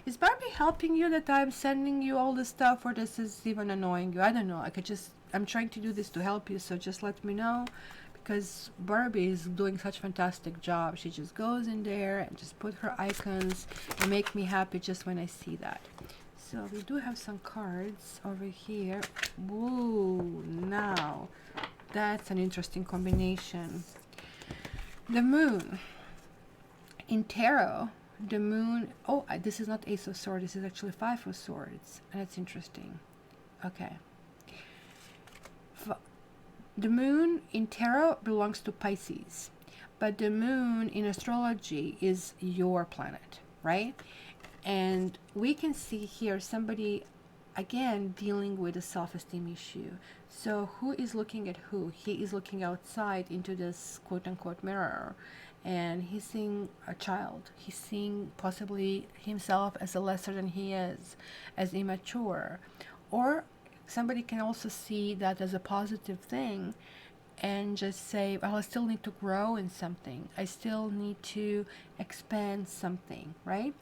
is Barbie helping you that I'm sending you all this stuff, or this is even annoying you? I don't know. I'm trying to do this to help you, so just let me know, because Barbie is doing such a fantastic job. She just goes in there and just put her icons and make me happy just when I see that. So we do have some cards over here. Woo, now that's an interesting combination. The moon. In tarot, the moon, this is not Ace of Swords, this is actually Five of Swords, and that's interesting. Okay. The moon in tarot belongs to Pisces, but the moon in astrology is your planet, right? And we can see here somebody, again, dealing with a self-esteem issue. So who is looking at who? He is looking outside into this quote-unquote mirror, and he's seeing a child. He's seeing possibly himself as a lesser than he is, as immature. Or somebody can also see that as a positive thing and just say, well, I still need to grow in something. I still need to expand something, right?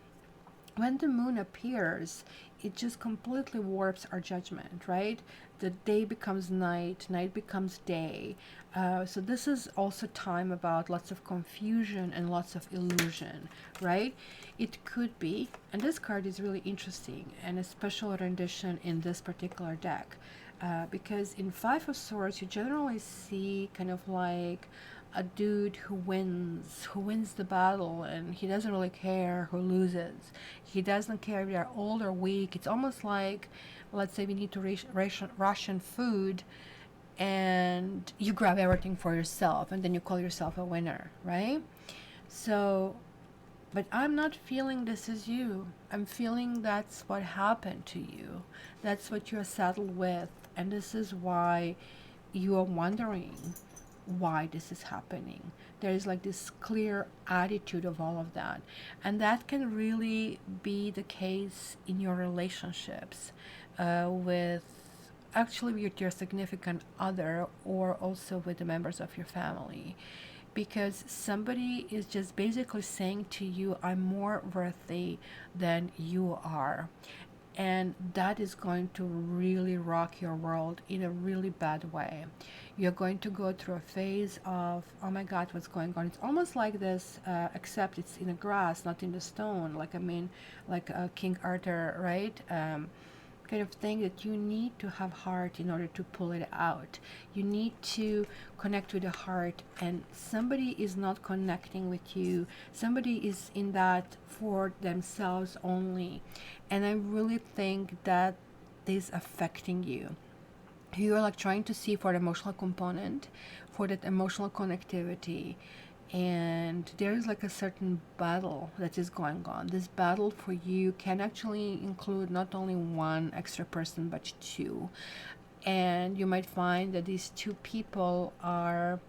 When the moon appears, it just completely warps our judgment, right? The day becomes night, night becomes day. So this is also time about lots of confusion and lots of illusion, right? It could be, and this card is really interesting, and a special rendition in this particular deck, because in Five of Swords, you generally see kind of like a dude who wins the battle, and he doesn't really care who loses. He doesn't care if they're old or weak. It's almost like, let's say we need to ration food, and you grab everything for yourself, and then you call yourself a winner, right? So, but I'm not feeling this is you. I'm feeling that's what happened to you. That's what you're saddled with, and this is why you are wondering why this is happening. There is like this clear attitude of all of that, and that can really be the case in your relationships, with your significant other, or also with the members of your family, because somebody is just basically saying to you, I'm more worthy than you are. And that is going to really rock your world in a really bad way. You're going to go through a phase of, oh my God, what's going on? It's almost like this, except it's in the grass, not in the stone. Like King Arthur, right? Kind of thing that you need to have heart in order to pull it out. You need to connect with the heart, and somebody is not connecting with you. Somebody is in that for themselves only. And I really think that is affecting you. You're like trying to see for the emotional component, for that emotional connectivity, and there is like a certain battle that is going on. This battle for you can actually include not only one extra person, but two. And you might find that these two people are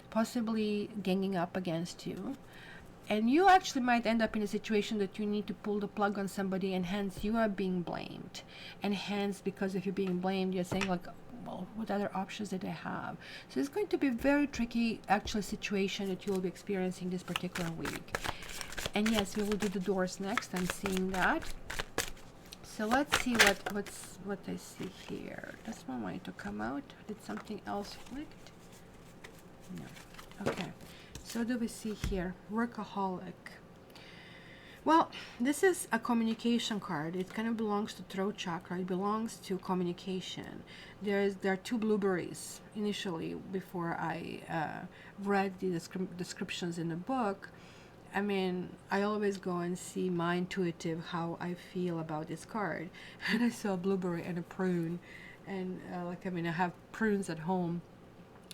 possibly ganging up against you. And you actually might end up in a situation that you need to pull the plug on somebody, and hence you are being blamed. And hence, because if you're being blamed, you're saying like, well, what other options did I have? So it's going to be a very tricky actual situation that you will be experiencing this particular week. And yes, we will do the doors next. I'm seeing that. So let's see what I see here. Does one want to come out? Did something else flicked? No. Okay. So what do we see here? Workaholic. Well, this is a communication card. It kind of belongs to throat chakra. It belongs to communication. There are two blueberries initially before I read the descriptions in the book. I mean, I always go and see my intuitive how I feel about this card, and I saw a blueberry and a prune, and I have prunes at home,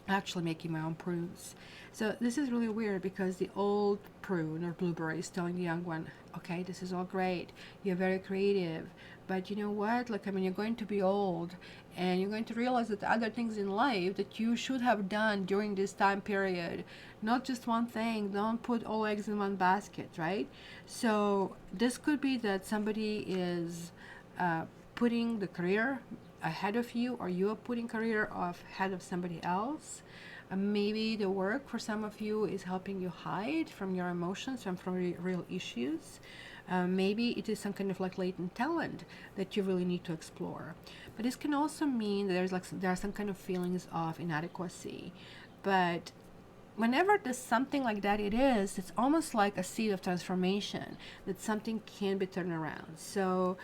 actually making my own prunes. So this is really weird because the old prune or blueberry is telling the young one, okay, this is all great, you're very creative, but you know what, you're going to be old and you're going to realize that other things in life that you should have done during this time period, not just one thing. Don't put all eggs in one basket, right? So this could be that somebody is putting the career ahead of you, or you are putting career ahead of somebody else. Maybe the work for some of you is helping you hide from your emotions and from real issues. Maybe it is some kind of latent talent that you really need to explore. But this can also mean that there are some kind of feelings of inadequacy. But whenever there's something like that, it's almost like a seed of transformation, that something can be turned around. So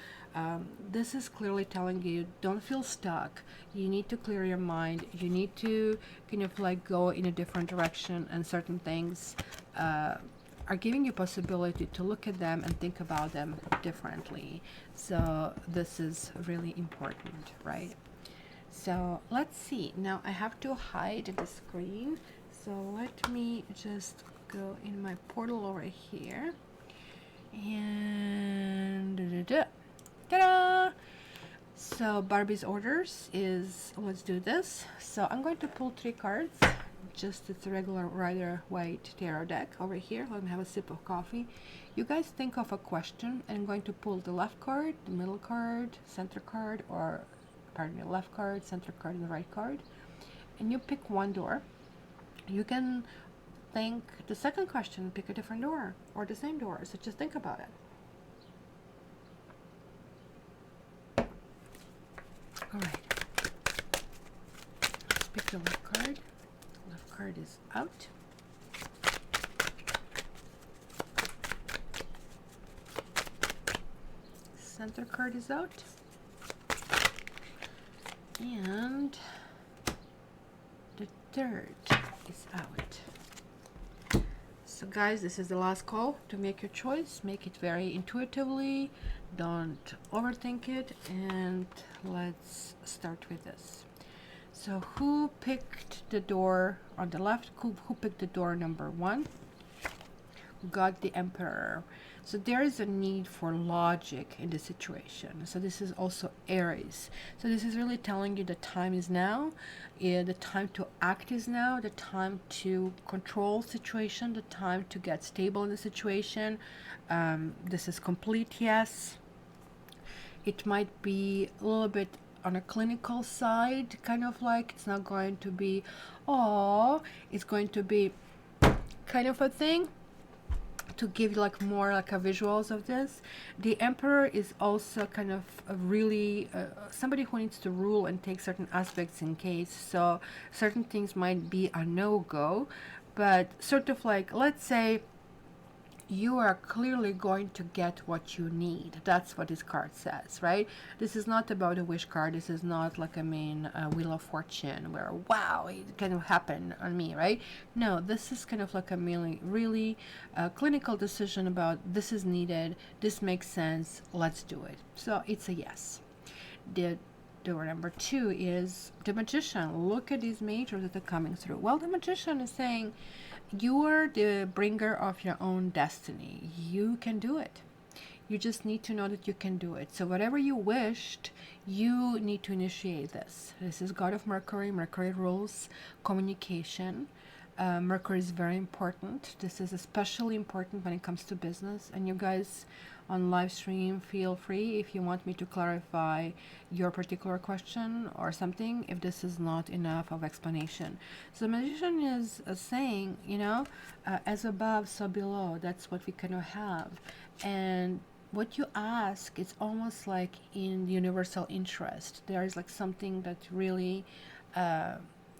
this is clearly telling you, don't feel stuck. You need to clear your mind. You need to kind of go in a different direction, and certain things are giving you possibility to look at them and think about them differently. So this is really important, right? So let's see. Now I have to hide the screen. So let me just go in my portal over here. And ta-da! So Barbie's orders is, let's do this. So I'm going to pull 3 cards. Just it's a regular Rider-Waite tarot deck over here. Let me have a sip of coffee. You guys think of a question. I'm going to pull the left card, the middle card, center card, or pardon me, left card, center card, and the right card. And you pick one door. You can think the second question, pick a different door or the same door. So just think about it. All right. Let's pick the left card. Left card is out. Center card is out. And the third is out. So guys, this is the last call to make your choice. Make it very intuitively. Don't overthink it. And let's start with this. So who picked the door on the left? Who picked the door number 1? Got the Emperor. So there is a need for logic in this situation. So this is also Aries. So this is really telling you the time is now. The time to act is now. The time to control situation. The time to get stable in the situation. This is complete yes. It might be a little bit on a clinical side, kind of like it's not going to be, oh, it's going to be kind of a thing. To give you more a visuals of this, the Emperor is also kind of a really somebody who needs to rule and take certain aspects in case. So certain things might be a no-go, but sort of let's say you are clearly going to get what you need. That's what this card says, right? This is not about a wish card. This is not a Wheel of Fortune where, wow, it kind of happened on me, right? No, this is kind of a really clinical decision about this is needed, this makes sense, let's do it. So it's a yes. The door number 2 is the Magician. Look at these majors that are coming through. Well, the Magician is saying, you are the bringer of your own destiny. You can do it. You just need to know that you can do it. So whatever you wished, you need to initiate this. This is God of Mercury. Mercury rules communication. Mercury is very important. This is especially important when it comes to business. And you guys on live stream, feel free if you want me to clarify your particular question or something, if this is not enough of explanation. So the Magician is saying, as above, so below. That's what we kind of have. And what you ask is almost like in universal interest. There is like something that really uh,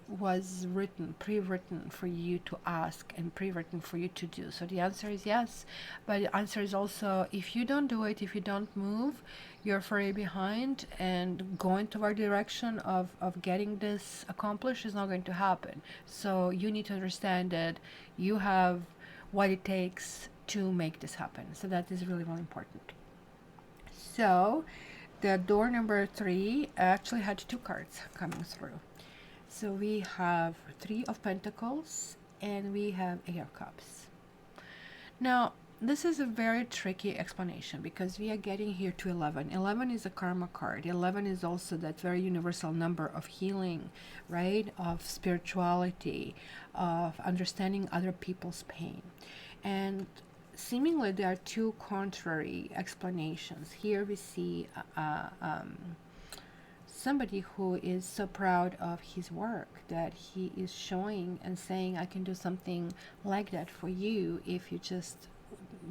was written, pre-written for you to ask and pre-written for you to do. So the answer is yes, but the answer is also, if you don't do it, if you don't move, you're further behind, and going toward the direction of getting this accomplished is not going to happen. So you need to understand that you have what it takes to make this happen. So that is really, really important. So the door number 3 actually had 2 cards coming through. So we have 3 of Pentacles and we have 8 of Cups. Now, this is a very tricky explanation because we are getting here to 11. 11 is a karma card. 11 is also that very universal number of healing, right? Of spirituality, of understanding other people's pain. And seemingly there are 2 contrary explanations. Here we see somebody who is so proud of his work that he is showing and saying, I can do something like that for you if you just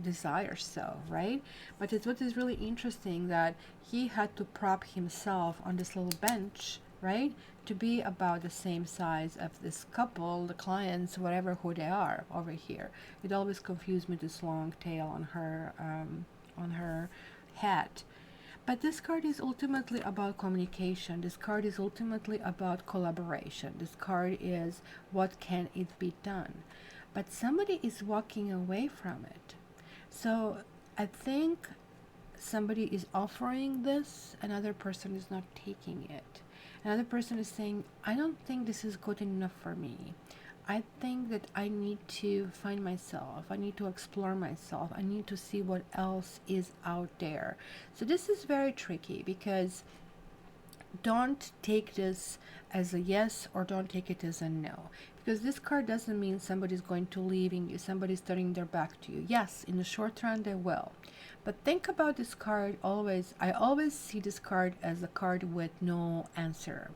desire so, right? But it's what is really interesting that he had to prop himself on this little bench, right, to be about the same size of this couple, the clients, whatever who they are over here. It always confused me, this long tail on her hat. But this card is ultimately about communication. This card is ultimately about collaboration. This card is what can it be done. But somebody is walking away from it. So I think somebody is offering this, another person is not taking it. Another person is saying, I don't think this is good enough for me. I think that I need to find myself. I need to explore myself. I need to see what else is out there. So this is very tricky because don't take this as a yes or don't take it as a no. Because this card doesn't mean somebody's going to leaving you, somebody's turning their back to you. Yes, in the short run they will. But think about this card always. I always see this card as a card with no answer.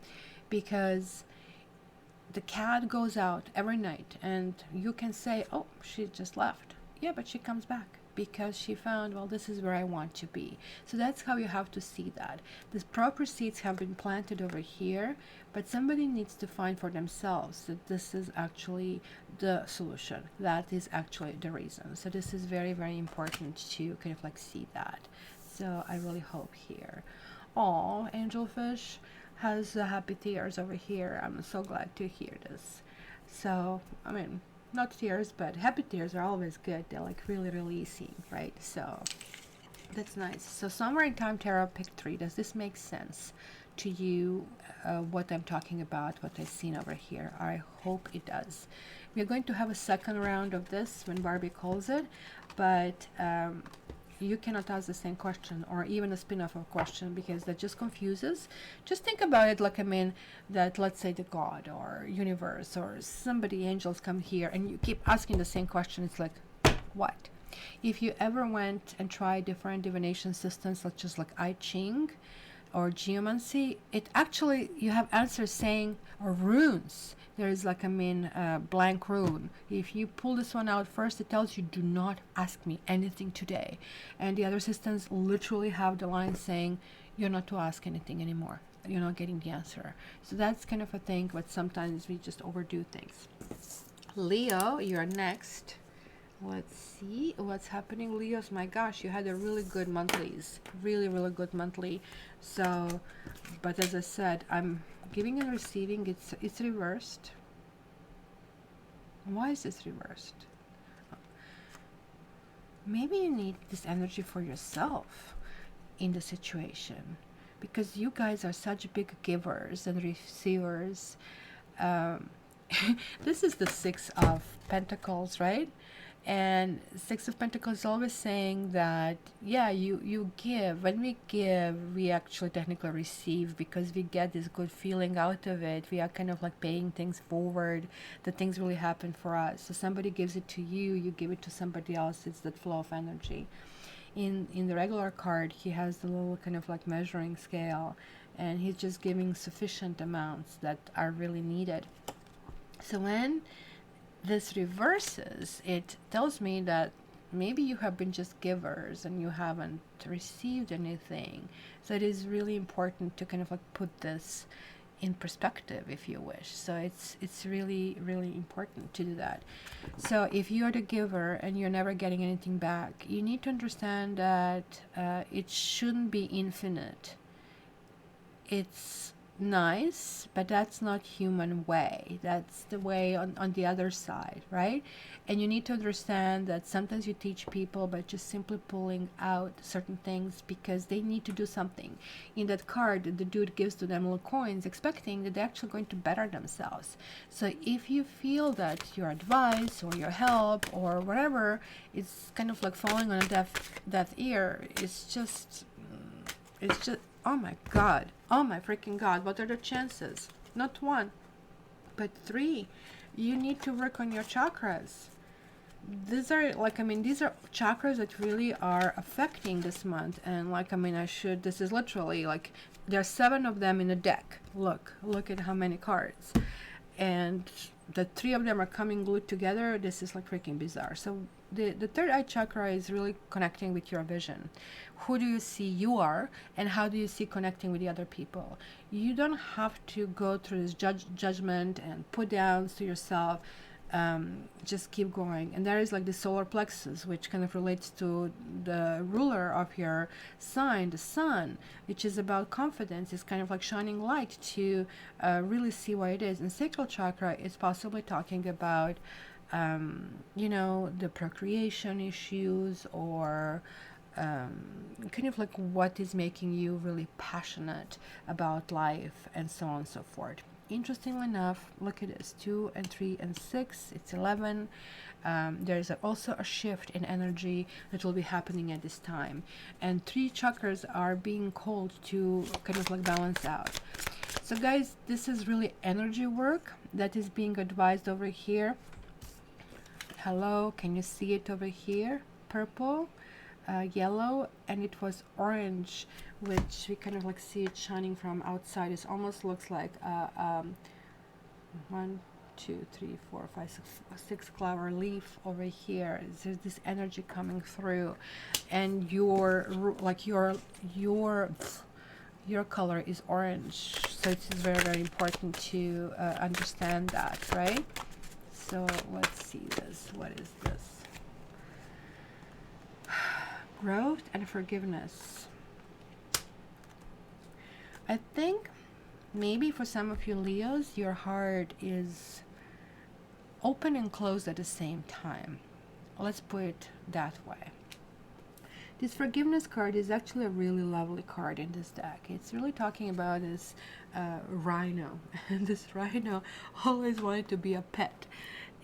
Because the cat goes out every night and you can say, oh, she just left. Yeah, but she comes back because she found, well, this is where I want to be. So that's how you have to see that. The proper seeds have been planted over here, but somebody needs to find for themselves that this is actually the solution. That is actually the reason. So this is very, very important to kind of like see that. So I really hope here. Oh, angelfish has happy tears over here. I'm so glad to hear this. So, I mean, not tears, but happy tears are always good. They're like really releasing, right? So, that's nice. So, somewhere in time, Tarot pick 3. Does this make sense to you? What I'm talking about, what I've seen over here? I hope it does. We're going to have a second round of this when Barbie calls it, but you cannot ask the same question or even a spin-off of a question because that just confuses. Just think about it like, I mean, that let's say the God or universe or somebody, angels come here and you keep asking the same question. It's like, what? If you ever went and tried different divination systems such as like I Ching or geomancy, it actually, you have answers saying, or runes. There is like, I mean, blank rune. If you pull this one out first, it tells you, do not ask me anything today. And the other systems literally have the line saying, you're not to ask anything anymore. You're not getting the answer. So that's kind of a thing, but sometimes we just overdo things. Leo, you're next. Let's see what's happening, Leos. My gosh, you had a really good monthlies. Really, really good monthly. So, but as I said, I'm giving and receiving. It's reversed. Why is this reversed? Maybe you need this energy for yourself in the situation because you guys are such big givers and receivers. This is the 6 of Pentacles, right? And 6 of Pentacles is always saying that, yeah, you give. When we give, we actually technically receive because we get this good feeling out of it. We are kind of like paying things forward, that things really happen for us. So somebody gives it to you, you give it to somebody else. It's that flow of energy. In the regular card, he has the little kind of like measuring scale, and he's just giving sufficient amounts that are really needed. So when this reverses, it tells me that maybe you have been just givers and you haven't received anything. So it is really important to kind of like put this in perspective, if you wish. So it's really, really important to do that. So if you are the giver and you're never getting anything back, you need to understand that it shouldn't be infinite. It's nice, but that's not human way. That's the way on the other side, right? And you need to understand that sometimes you teach people by just simply pulling out certain things because they need to do something. In that card, the dude gives to them little coins expecting that they're actually going to better themselves. So if you feel that your advice or your help or whatever is kind of like falling on a deaf ear, it's just oh my God, oh my freaking God, what are the chances? Not one, but three. You need to work on your chakras. These are these are chakras that really are affecting this month. And this is literally like, there are 7 of them in a deck. Look at how many cards. And the 3 of them are coming glued together. This is like freaking bizarre. So the third eye chakra is really connecting with your vision. Who do you see you are, and how do you see connecting with the other people? You don't have to go through this judgment and put downs to yourself. Just keep going. And there is like the solar plexus, which kind of relates to the ruler of your sign, the sun, which is about confidence. It's kind of like shining light to really see what it is. And sacral chakra is possibly talking about the procreation issues, or kind of like what is making you really passionate about life, and so on and so forth. Interestingly enough, look at this, 2 and 3 and 6, it's 11. There's also a shift in energy that will be happening at this time, and 3 chakras are being called to kind of like balance out. So guys, this is really energy work that is being advised over here. Hello, can you see it over here? Purple, yellow, and it was orange, which we kind of like see it shining from outside. It almost looks like 1, 2, 3, 4, 5, 6 flower leaf over here. There's this energy coming through, and your color is orange, so it is very, very important to understand that, right? So let's see this. What is this? Growth and forgiveness. I think maybe for some of you Leos, your heart is open and closed at the same time. Let's put it that way. This forgiveness card is actually a really lovely card in this deck. It's really talking about this rhino. And this rhino always wanted to be a pet.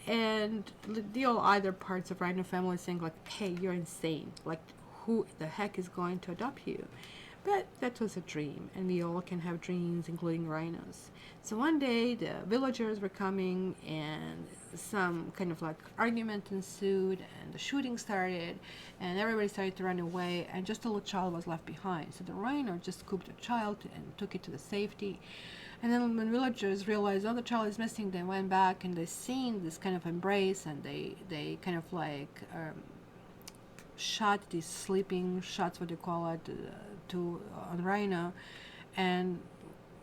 And the other parts of rhino family saying like, hey, you're insane. Like, who the heck is going to adopt you? But that was a dream, and we all can have dreams, including rhinos. So one day the villagers were coming, and some kind of like argument ensued, and the shooting started, and everybody started to run away, and just a little child was left behind. So the rhino just scooped the child and took it to the safety. And then when villagers realized, oh, the child is missing, they went back and they seen this kind of embrace, and they kind of like shot these sleeping shots, what they call it, on Rhino. And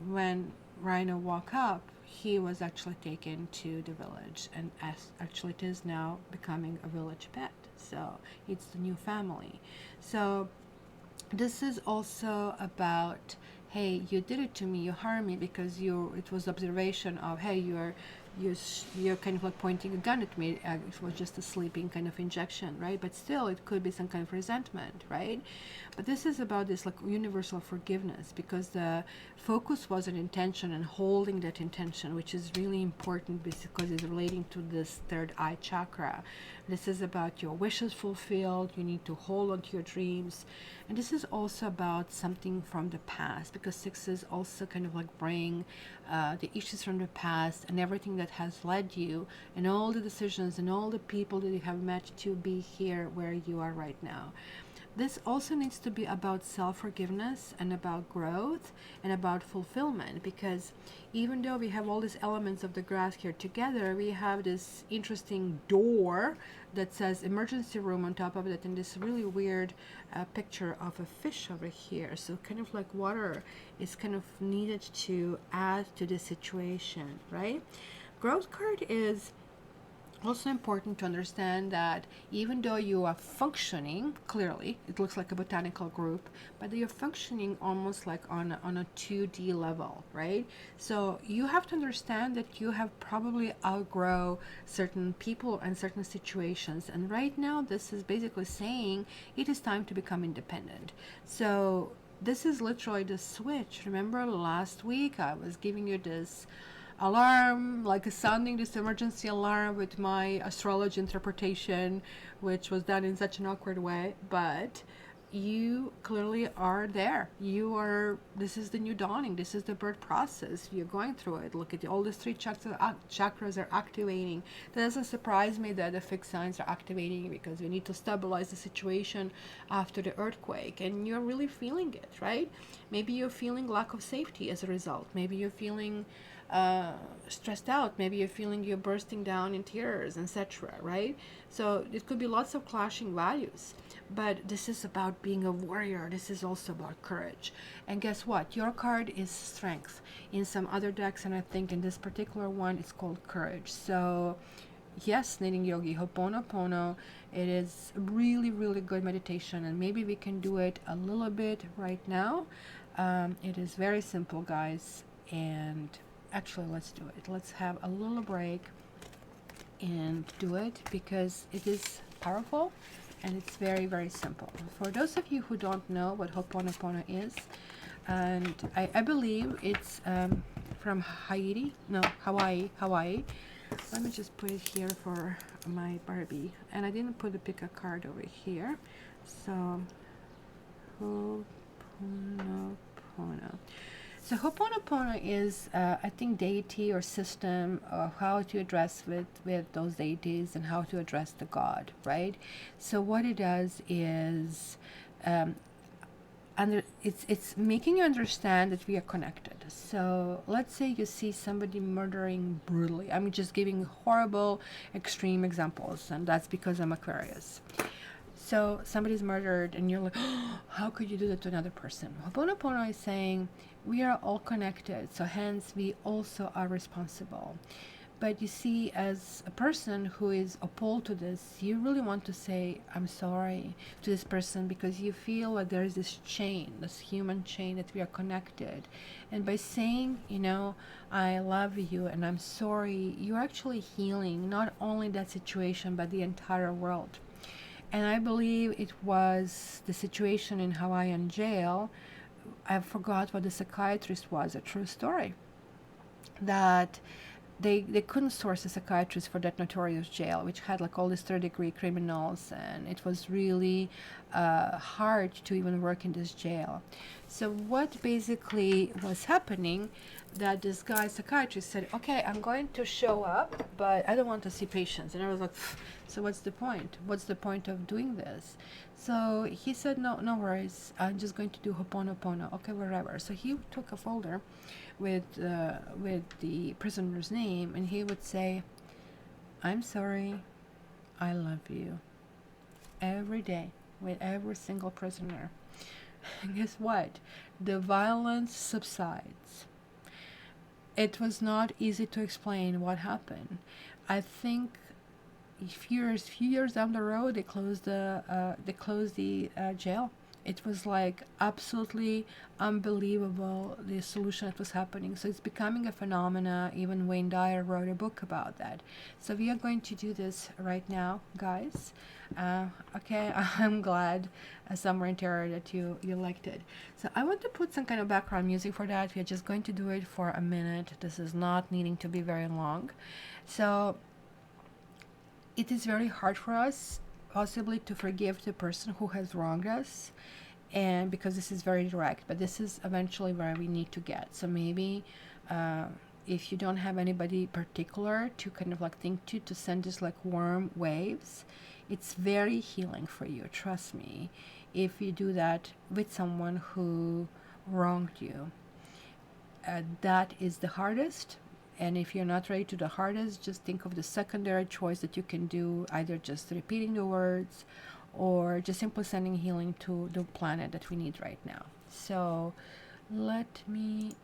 when Rhino woke up, he was actually taken to the village, and actually it is now becoming a village pet. So it's the new family. So this is also about, hey, you did it to me, you harmed me, because it was observation of, hey, you're kind of like pointing a gun at me. It was just a sleeping kind of injection, right? But still, it could be some kind of resentment, right? But this is about this like universal forgiveness, because the focus was on intention and holding that intention, which is really important because it's relating to this third eye chakra. This is about your wishes fulfilled. You need to hold on to your dreams. And this is also about something from the past, because sixes also kind of like bring the issues from the past and everything that has led you, and all the decisions and all the people that you have met to be here where you are right now. this also needs to be about self-forgiveness and about growth and about fulfillment, because even though we have all these elements of the grass here together, we have this interesting door that says emergency room on top of it, and this really weird picture of a fish over here. So kind of like water is kind of needed to add to the situation, right? Growth card is also important to understand that even though you are functioning, clearly it looks like a botanical group, but you're functioning almost like on a 2D level, right? So you have to understand that you have probably outgrow certain people and certain situations, and right now this is basically saying it is time to become independent. So this is literally the switch. Remember last week I was giving you this alarm, like sounding this emergency alarm with my astrology interpretation, which was done in such an awkward way, but you clearly are there. You are, this is the new dawning, this is the birth process, you're going through it. Look at all these three chakras are activating. That doesn't surprise me that the fixed signs are activating, because we need to stabilize the situation after the earthquake, and you're really feeling it, right? Maybe you're feeling lack of safety as a result. Maybe you're feeling stressed out. Maybe you're feeling you're bursting down in tears, etc., right? So it could be lots of clashing values, but this is about being a warrior. This is also about courage. And guess what? Your card is strength. In some other decks, and I think in this particular one, it's called courage. So yes, knitting yogi, Ho'oponopono, it is really, really good meditation, and maybe we can do it a little bit right now. It is very simple, guys, and actually let's do it. Let's have a little break and do it, because it is powerful and it's very, very simple. For those of you who don't know what Ho'oponopono is, and I believe it's from Hawaii. Let me just put it here for my Barbie, and I didn't pick a card over here. So Ho'oponopono. So Ho'oponopono is, I think, deity or system of how to address with those deities and how to address the God, right? So what it does is, it's making you understand that we are connected. So let's say you see somebody murdering brutally. I'm just giving horrible, extreme examples, and that's because I'm Aquarius. So somebody's murdered, and you're like, oh, how could you do that to another person? Ho'oponopono is saying we are all connected, so hence we also are responsible. But you see, as a person who is opposed to this, you really want to say, I'm sorry to this person, because you feel that there is this chain, this human chain, that we are connected. And by saying, I love you and I'm sorry, you're actually healing not only that situation, but the entire world. And I believe it was the situation in Hawaiian jail. I forgot what the psychiatrist was, a true story, that they couldn't source a psychiatrist for that notorious jail, which had like all these third-degree criminals, and it was really hard to even work in this jail. So what basically was happening, that this guy psychiatrist said, okay, I'm going to show up, but I don't want to see patients. And I was like, so what's the point? What's the point of doing this? So he said, no worries, I'm just going to do Ho'oponopono. Okay, wherever. So he took a folder with the prisoner's name, and he would say, I'm sorry, I love you, every day with every single prisoner. And guess what? The violence subsides. It was not easy to explain what happened. I think few years down the road, they closed the jail. It was like absolutely unbelievable, the solution that was happening. So it's becoming a phenomena. Even Wayne Dyer wrote a book about that. So we are going to do this right now, guys. Okay, I'm glad, Summer Interior, that you liked it. So I want to put some kind of background music for that. We are just going to do it for a minute. This is not needing to be very long. So it is very hard for us possibly to forgive the person who has wronged us, and because this is very direct, but this is eventually where we need to get. So maybe if you don't have anybody particular to kind of like think to send just like warm waves, it's very healing for you, trust me. if you do that with someone who wronged you. That is the hardest. And if you're not ready to do the hardest, just think of the secondary choice that you can do, either just repeating the words or just simply sending healing to the planet that we need right now. So let me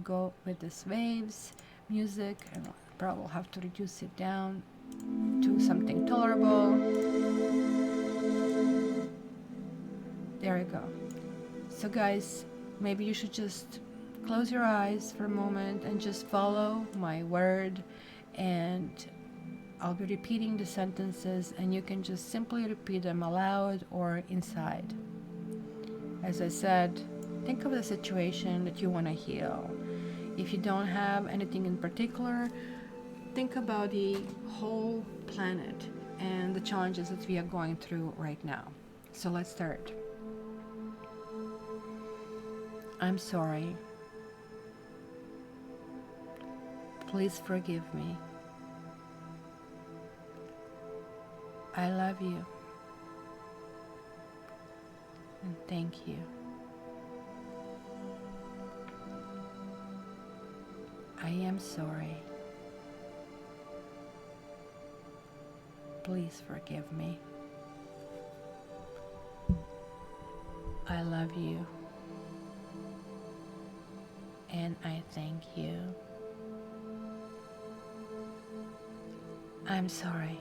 go with this waves music, and I'll probably have to reduce it down to something tolerable. There you go. So guys, maybe you should just close your eyes for a moment and just follow my word, and I'll be repeating the sentences and you can just simply repeat them aloud or inside. As I said, think of the situation that you want to heal. If you don't have anything in particular, think about the whole planet and the challenges that we are going through right now. So let's start. I'm sorry. Please forgive me. I love you. And thank you. I am sorry. Please forgive me. I love you. And I thank you. I'm sorry.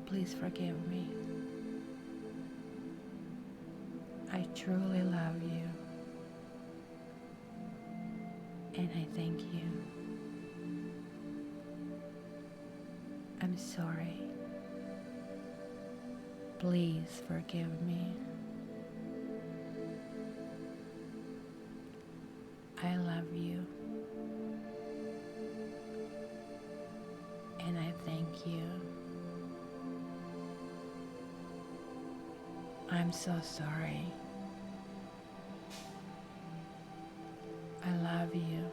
Please forgive me. I truly love you. And I thank you. I'm sorry. Please forgive me. I love you. And I thank you. I'm so sorry. I love you.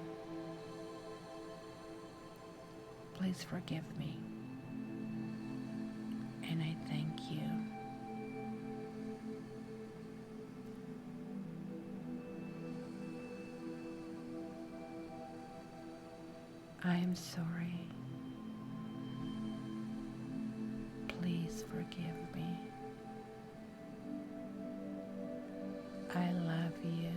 Please forgive me. And I thank you. I am sorry. Please forgive me. I love you.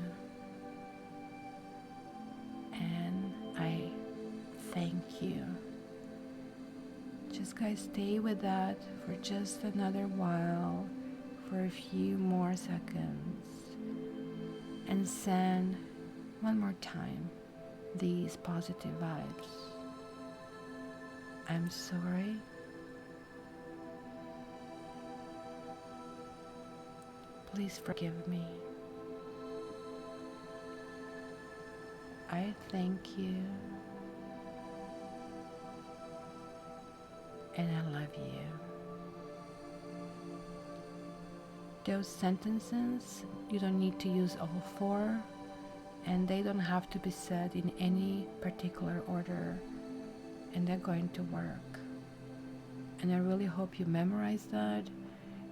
And I thank you. Just guys, stay with that for just another while, for a few more seconds, and send one more time these positive vibes. I'm sorry. Please forgive me. I thank you. And I love you. Those sentences, you don't need to use all four, and they don't have to be said in any particular order, and they're going to work. And I really hope you memorize that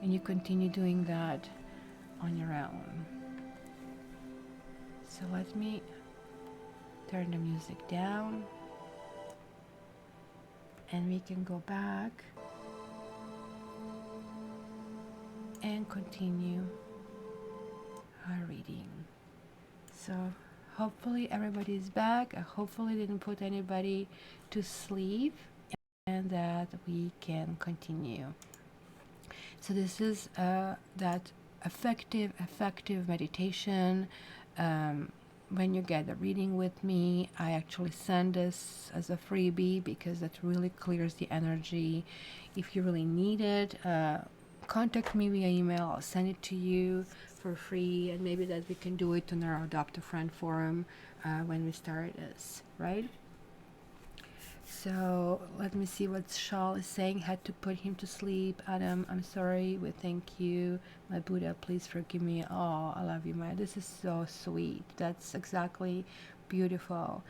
and you continue doing that on your own. So let me turn the music down and we can go back and continue our reading. So hopefully everybody is back. I hopefully didn't put anybody to sleep and that we can continue. So this is that effective meditation. When you get a reading with me, I actually send this as a freebie because that really clears the energy. If you really need it, contact me via email. I'll send it to you for free, and maybe that we can do it on our Adopt a Friend forum when we start this, right? So let me see what Shal is saying. Had to put him to sleep. Adam, I'm sorry. We thank you. My Buddha, please forgive me. Oh, I love you, Maya. This is so sweet. That's exactly beautiful.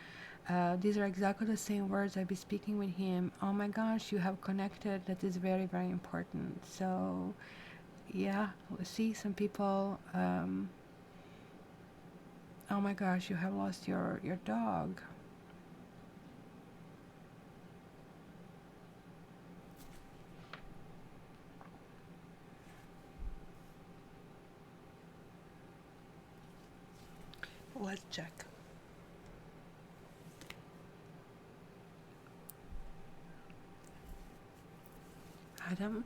These are exactly the same words I'll be speaking with him. Oh my gosh, you have connected. That is very, very important. So, yeah, see, some people, oh my gosh, you have lost your dog. Let's check. Adam?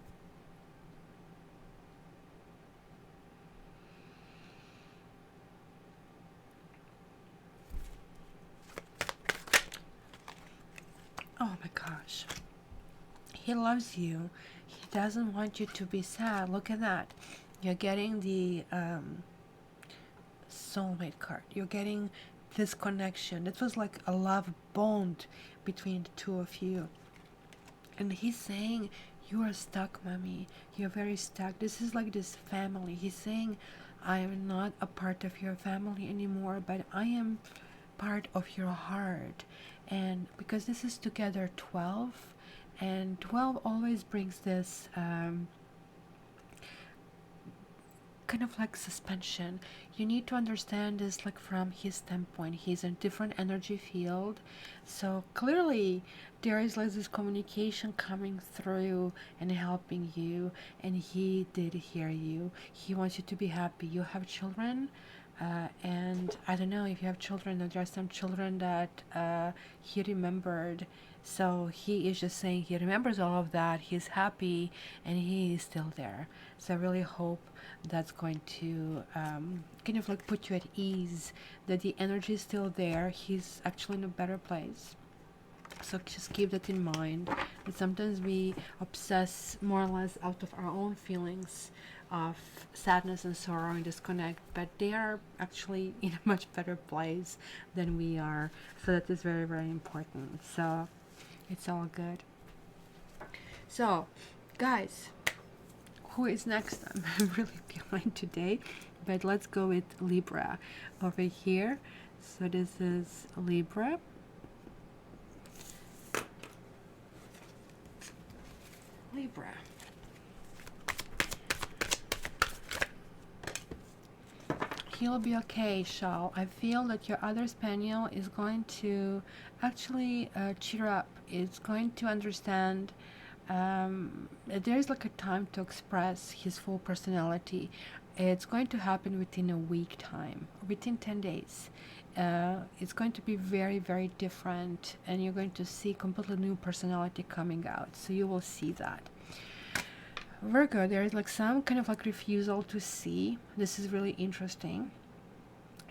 Oh my gosh. He loves you. He doesn't want you to be sad. Look at that. You're getting the soulmate card. You're getting this connection. It was like a love bond between the two of you. And he's saying, you are stuck, mommy. You're very stuck. This is like this family. He's saying, I am not a part of your family anymore, but I am part of your heart. And because this is together 12, and 12 always brings this kind of like suspension. You need to understand this like from his standpoint. He's in a different energy field, so clearly there is like this communication coming through and helping you, and he did hear you. He wants you to be happy. You have children, and I don't know if you have children, there are some children that he remembered. So he is just saying he remembers all of that, he's happy, and he is still there. So I really hope that's going to kind of like put you at ease, that the energy is still there. He's actually in a better place. So just keep that in mind, that sometimes we obsess more or less out of our own feelings of sadness and sorrow and disconnect, but they are actually in a much better place than we are. So that is very, very important. So it's all good. So, guys, who is next? I'm really behind today, but let's go with Libra over here. So this is Libra. Libra. He'll be okay, Shal. I feel that your other spaniel is going to actually cheer up. It's going to understand there's like a time to express his full personality. It's going to happen within a week time, within 10 days. It's going to be very, very different, and you're going to see completely new personality coming out. So you will see that. Virgo, there is like some kind of like refusal to see. This is really interesting.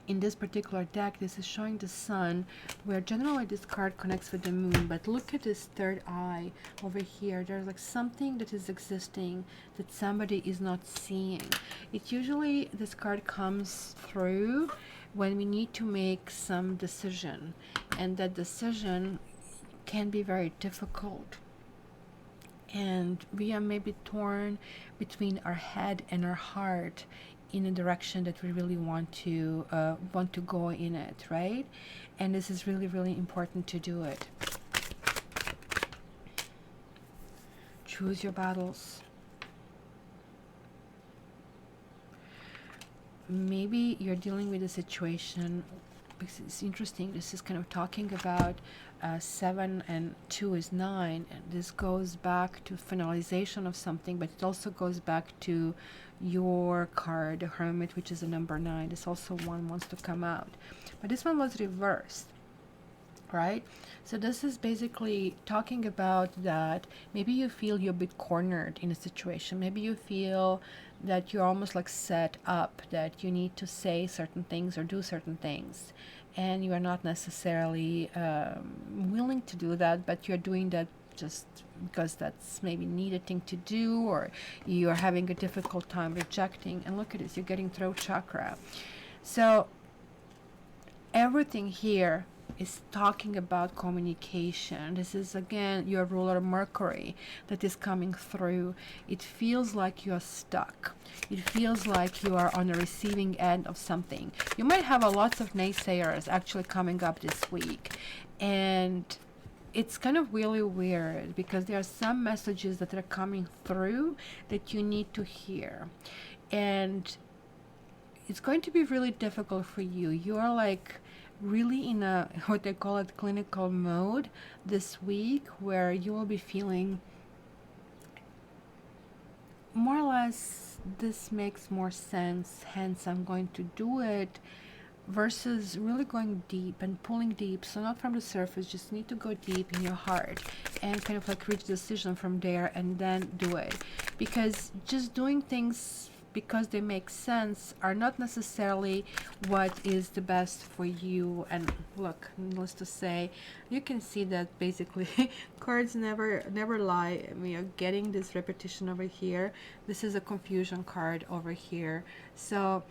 In this particular deck, this is showing the sun, where generally this card connects with the moon, but look at this third eye over here. There's like something that is existing that somebody is not seeing. It usually, this card comes through when we need to make some decision, and that decision can be very difficult, and we are maybe torn between our head and our heart in a direction that we really want to go in it, right? And this is really, really important to do it. Choose your battles. Maybe you're dealing with a situation, because it's interesting, this is kind of talking about 7 and 2 is 9, and this goes back to finalization of something, but it also goes back to your card, the Hermit, which is a number 9. This also one wants to come out, but this one was reversed, right? So this is basically talking about that maybe you feel you're a bit cornered in a situation. Maybe you feel that you're almost like set up, that you need to say certain things or do certain things, and you are not necessarily willing to do that, but you're doing that just because that's maybe needed thing to do, or you're having a difficult time rejecting. And look at this, you're getting throat chakra. So everything here is talking about communication. This is again your ruler Mercury that is coming through. It feels like you're stuck. It feels like you are on the receiving end of something. You might have a lots of naysayers actually coming up this week, and it's kind of really weird because there are some messages that are coming through that you need to hear, and it's going to be really difficult for you. You are like really in a what they call it clinical mode this week, where you will be feeling more or less this makes more sense, hence I'm going to do it, versus really going deep and pulling deep. So not from the surface, just need to go deep in your heart and kind of like reach a decision from there and then do it, because just doing things because they make sense are not necessarily what is the best for you. And look, needless to say, you can see that basically cards never lie. We are getting this repetition over here. This is a confusion card over here. So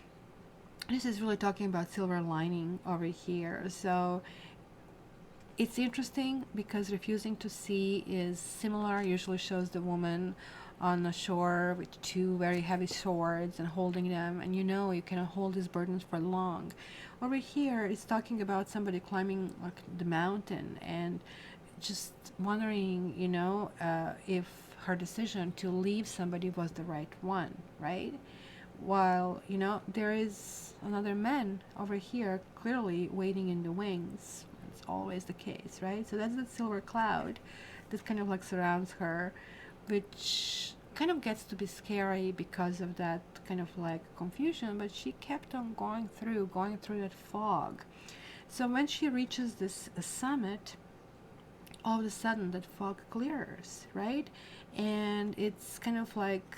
this is really talking about silver lining over here. So it's interesting because refusing to see is similar, usually shows the woman on the shore with two very heavy swords and holding them, and you know you cannot hold these burdens for long. Over here it's talking about somebody climbing like the mountain and just wondering, you know, if her decision to leave somebody was the right one, right? While, you know, there is another man over here clearly waiting in the wings. It's always the case, right? So that's the silver cloud that kind of like surrounds her, which kind of gets to be scary because of that kind of like confusion. But she kept on going through that fog. So when she reaches this summit, all of a sudden that fog clears, right? And it's kind of like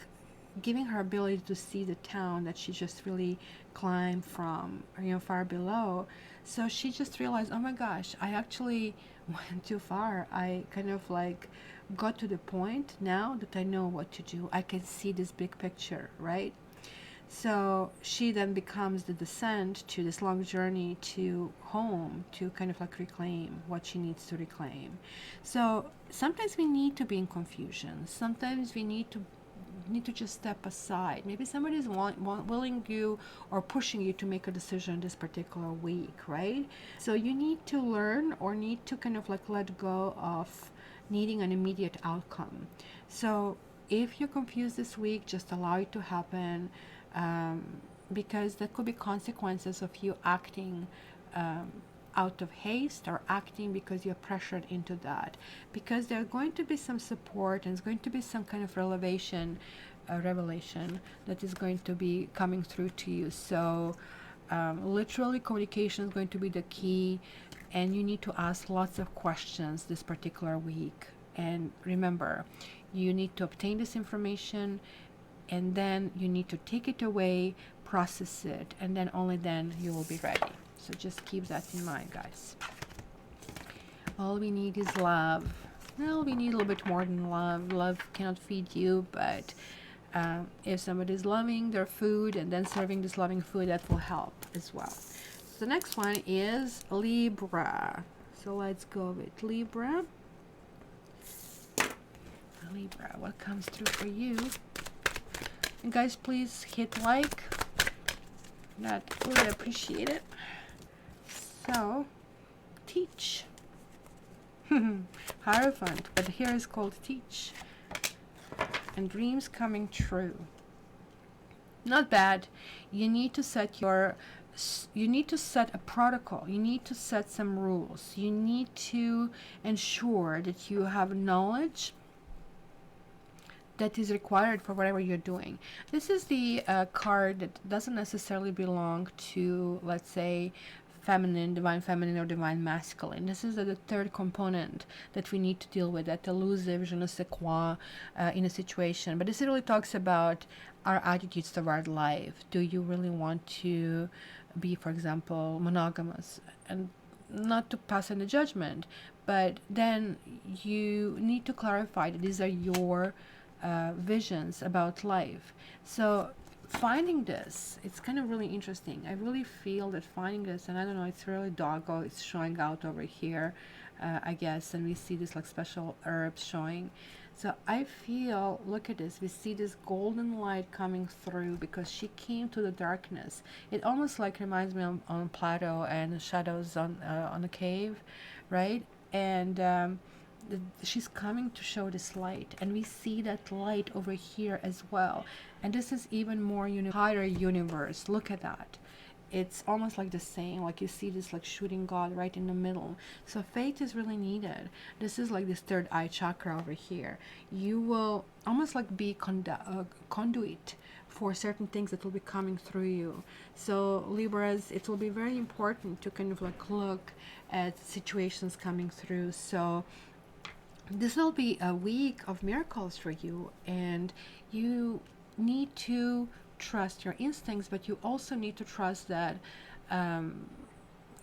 giving her ability to see the town that she just really climbed from, you know, far below. So she just realized, oh my gosh, I actually went too far. I kind of like got to the point now that I know what to do. I can see this big picture, right? So she then becomes the descent to this long journey to home to kind of like reclaim what she needs to reclaim. So sometimes we need to be in confusion. Sometimes we need to just step aside. Maybe somebody is willing you or pushing you to make a decision this particular week, right? So you need to learn or need to kind of like let go of needing an immediate outcome. So if you're confused this week, just allow it to happen, because there could be consequences of you acting out of haste or acting because you're pressured into that, because there's going to be some support and it's going to be some kind of revelation that is going to be coming through to you. So literally communication is going to be the key, and you need to ask lots of questions this particular week. And remember, you need to obtain this information, and then you need to take it away, process it, and then only then you will be ready. So just keep that in mind, guys. All we need is love. Well, we need a little bit more than love. Love cannot feed you, but if somebody is loving their food and then serving this loving food, that will help as well. So the next one is Libra. So let's go with Libra. Libra, what comes through for you? And guys, please hit like. That would appreciate it. So, teach. Hierophant, but here is called teach. And dreams coming true. Not bad. You need to set a protocol. You need to set some rules. You need to ensure that you have knowledge that is required for whatever you're doing. This is the card that doesn't necessarily belong to, let's say, feminine, divine feminine, or divine masculine. This is the third component that we need to deal with, that elusive je ne sais quoi in a situation. But this really talks about our attitudes toward life. Do you really want to be, for example, monogamous? And not to pass on a judgment, but then you need to clarify that these are your visions about life. So finding this, it's kind of really interesting. I really feel that finding this, and I don't know, it's really doggo, it's showing out over here, I guess, and we see this like special herbs showing. So I feel, look at this, we see this golden light coming through because she came to the darkness. It almost like reminds me on Plato and the shadows on the cave, right? And she's coming to show this light, and we see that light over here as well. And this is even more higher universe. Look at that. It's almost like the same, like you see this like shooting god right in the middle. So faith is really needed. This is like this third eye chakra over here. You will almost like be conduit for certain things that will be coming through you. So Libras, it will be very important to kind of like look at situations coming through. So this will be a week of miracles for you, and you need to trust your instincts, but you also need to trust that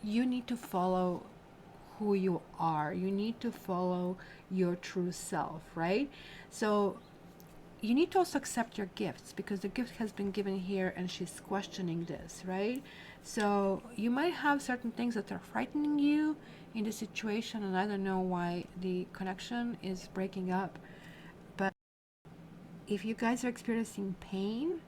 you need to follow who you are. You need to follow your true self, right? So you need to also accept your gifts, because the gift has been given here and she's questioning this, right? So you might have certain things that are frightening you in the situation, and I don't know why the connection is breaking up, but if you guys are experiencing pain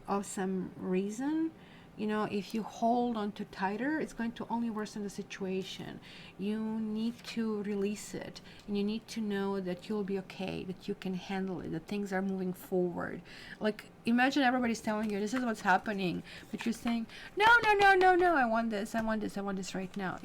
of some reason, you know, if you hold on to tighter, it's going to only worsen the situation. You need to release it, and you need to know that you'll be okay, that you can handle it, that things are moving forward. Like, imagine everybody's telling you this is what's happening, but you're saying, no, no, no, no, no, I want this, I want this, I want this right now.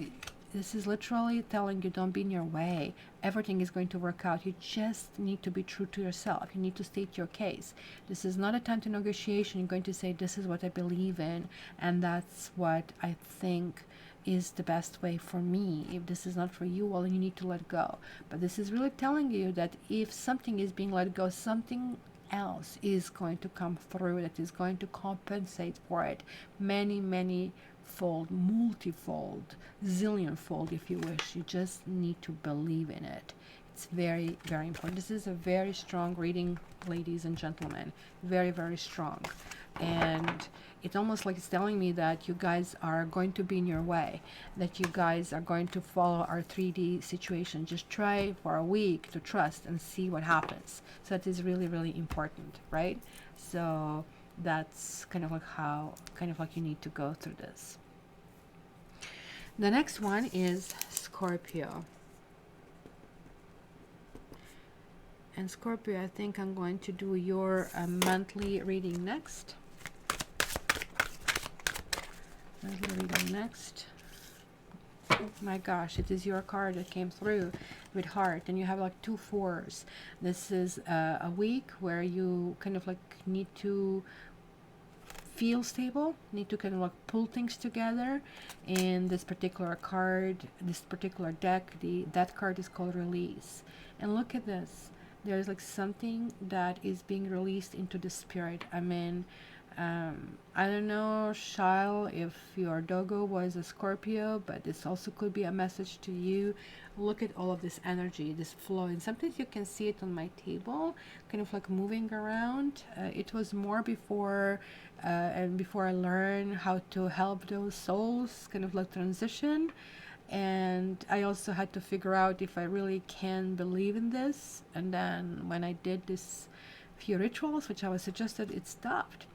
This is literally telling you, don't be in your way. Everything is going to work out. You just need to be true to yourself. You need to state your case. This is not a time to negotiation. You're going to say, this is what I believe in, and that's what I think is the best way for me. If this is not for you, well, you need to let go. But this is really telling you that if something is being let go, something else is going to come through that is going to compensate for it many fold, multifold, zillionfold, if you wish. You just need to believe in it. It's very important. This is a very strong reading, ladies and gentlemen. Very strong. And it's almost like it's telling me that you guys are going to be in your way, that you guys are going to follow our 3D situation. Just try for a week to trust and see what happens. So that is really important, right? So that's kind of like how, kind of like you need to go through this. The next one is Scorpio. And Scorpio, I think I'm going to do your monthly reading next. Monthly reading next. Oh my gosh, it is your card that came through with heart, and you have like 2 4s. This is a week where you kind of like need to feel stable, need to kind of like pull things together. In this particular card, this particular deck, that card is called release. And look at this, there's like something that is being released into the spirit. I mean, I don't know, Shile, if your doggo was a Scorpio, but this also could be a message to you. Look at all of this energy, this flow, and sometimes you can see it on my table, kind of like moving around. It was more before, and before I learned how to help those souls kind of like transition. And I also had to figure out if I really can believe in this. And then when I did this few rituals, which I was suggested, it stopped.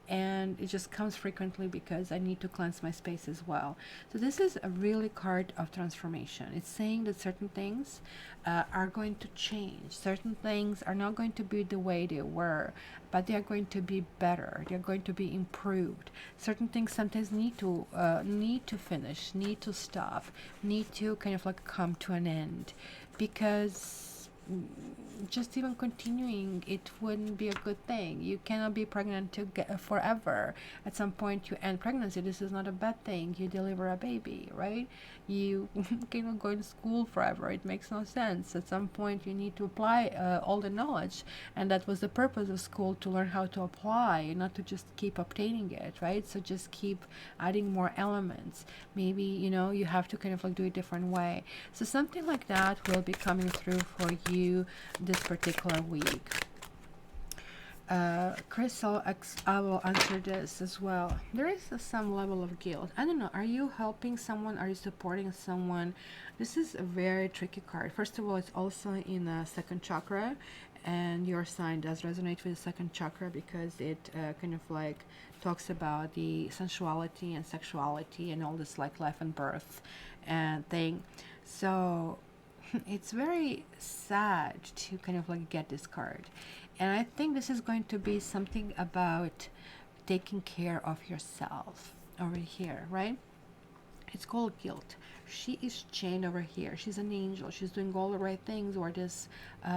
And it just comes frequently because I need to cleanse my space as well. So this is a really card of transformation. It's saying that certain things are going to change. Certain things are not going to be the way they were, but they are going to be better. They're going to be improved. Certain things sometimes need to finish, need to stop, need to kind of like come to an end, because just even continuing it wouldn't be a good thing. You cannot be pregnant to get forever. At some point you end pregnancy. This is not a bad thing. You deliver a baby, right? You cannot go to school forever. It makes no sense. At some point you need to apply all the knowledge, and that was the purpose of school, to learn how to apply, not to just keep obtaining it, right? So just keep adding more elements. Maybe, you know, you have to kind of like do it a different way. So something like that will be coming through for you this particular week. Crystal, I will answer this as well. There is some level of guilt. I don't know. Are you helping someone? Are you supporting someone? This is a very tricky card. First of all, it's also in a second chakra, and your sign does resonate with the second chakra because it kind of like talks about the sensuality and sexuality and all this like life and birth and thing. So it's very sad to kind of like get this card. And I think this is going to be something about taking care of yourself over here, right? It's called guilt. She is chained over here. She's an angel. She's doing all the right things, or this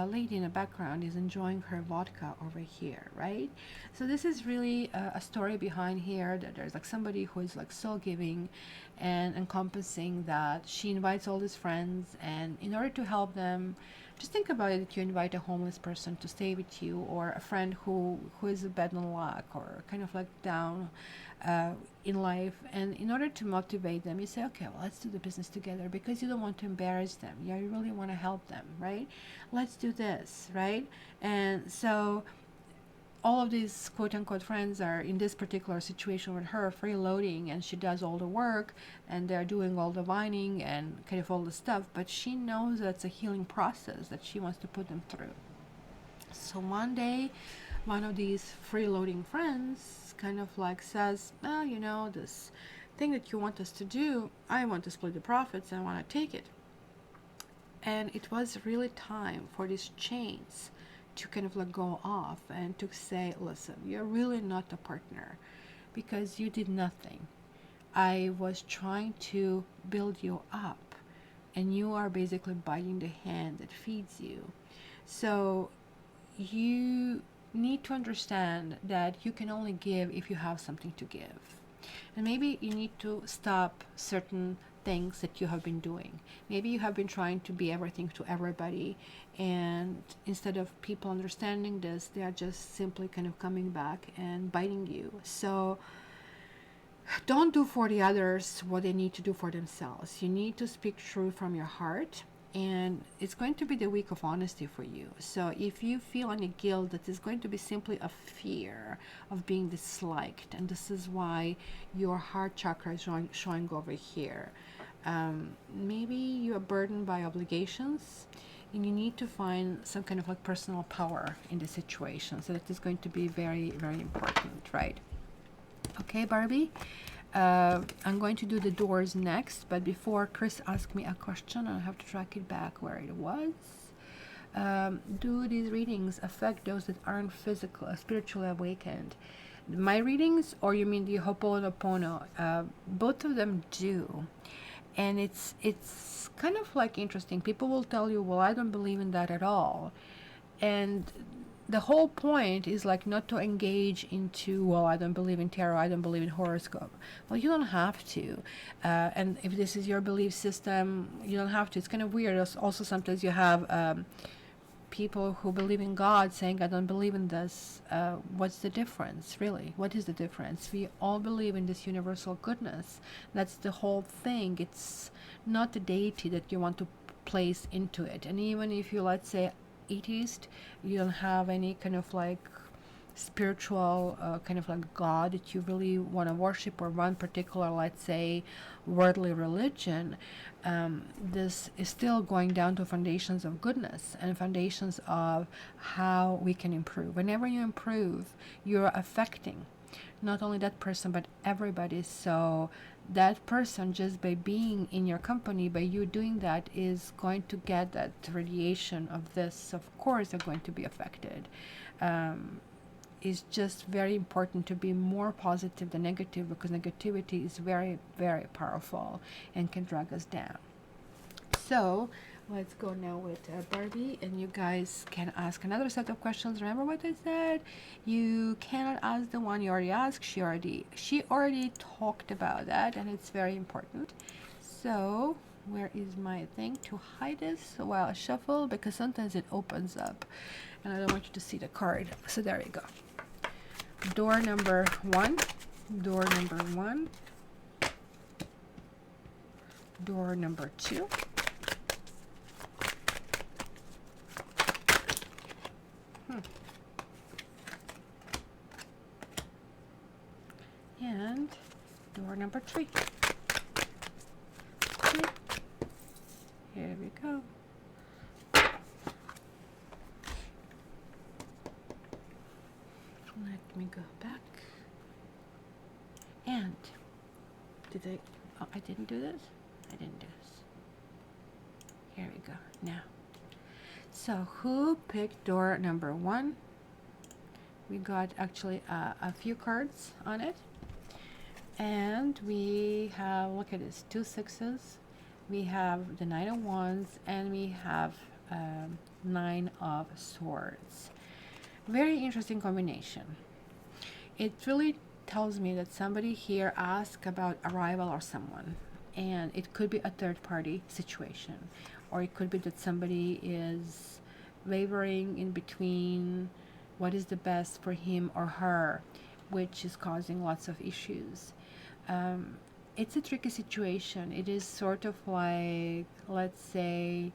lady in the background is enjoying her vodka over here, right? So this is really a story behind here, that there's like somebody who is like so giving and encompassing, that she invites all these friends, and in order to help them, just think about it, that you invite a homeless person to stay with you, or a friend who is bad in luck or kind of like down in life, and in order to motivate them, you say, okay, well, let's do the business together, because you don't want to embarrass them. Yeah, you really want to help them, right? Let's do this, right? And so all of these quote-unquote friends are in this particular situation with her freeloading, and she does all the work, and they're doing all the whining and kind of all the stuff, but she knows that it's a healing process that she wants to put them through. So one day, one of these freeloading friends kind of like says, well, you know, this thing that you want us to do, I want to split the profits, and I want to take it. And it was really time for these chains to kind of like go off and to say, listen, you're really not a partner because you did nothing. I was trying to build you up, and you are basically biting the hand that feeds you. So you need to understand that you can only give if you have something to give. And maybe you need to stop certain things that you have been doing. Maybe you have been trying to be everything to everybody, and instead of people understanding this, they are just simply kind of coming back and biting you. So don't do for the others what they need to do for themselves. You need to speak true from your heart, and it's going to be the week of honesty for you. So if you feel any guilt, that is going to be simply a fear of being disliked, and this is why your heart chakra is showing over here. Maybe you are burdened by obligations, and you need to find some kind of like personal power in the situation. So that is going to be very, very important, right? Okay, Barbie. I'm going to do the doors next, but before, Chris asked me a question, and I have to track it back where it was. Do these readings affect those that aren't physical, spiritually awakened? My readings, or you mean the Ho'oponopono? Both of them do. And it's kind of like interesting. People will tell you, well, I don't believe in that at all. And the whole point is like not to engage into, well, I don't believe in tarot, I don't believe in horoscope. Well, you don't have to. And if this is your belief system, you don't have to. It's kind of weird. Also, sometimes you have people who believe in God saying, I don't believe in this. What's the difference, really? What is the difference? We all believe in this universal goodness. That's the whole thing. It's not the deity that you want to place into it. And even if you, let's say, atheist, you don't have any kind of like spiritual kind of like God that you really want to worship, or one particular, let's say, worldly religion, this is still going down to foundations of goodness and foundations of how we can improve. Whenever you improve, you're affecting not only that person but everybody. So that person, just by being in your company, by you doing that, is going to get that radiation of this. Of course they're going to be affected. It's just very important to be more positive than negative, because negativity is very, very powerful and can drag us down. So let's go now with Barbie, and you guys can ask another set of questions. Remember what I said? You cannot ask the one you already asked. She already talked about that, and it's very important. So where is my thing to hide this while I shuffle, because sometimes it opens up and I don't want you to see the card. So there you go. Door number one, door number one, door number two, number 3. Here we go. Let me go back. And I didn't do this? I didn't do this. Here we go. Now. So who picked door number 1? We got actually a few cards on it. And we have, look at this, 2 6s. We have the 9 of Wands, and we have 9 of Swords. Very interesting combination. It really tells me that somebody here asked about arrival or someone, and it could be a third party situation, or it could be that somebody is wavering in between what is the best for him or her, which is causing lots of issues. It's a tricky situation. It is sort of like, let's say,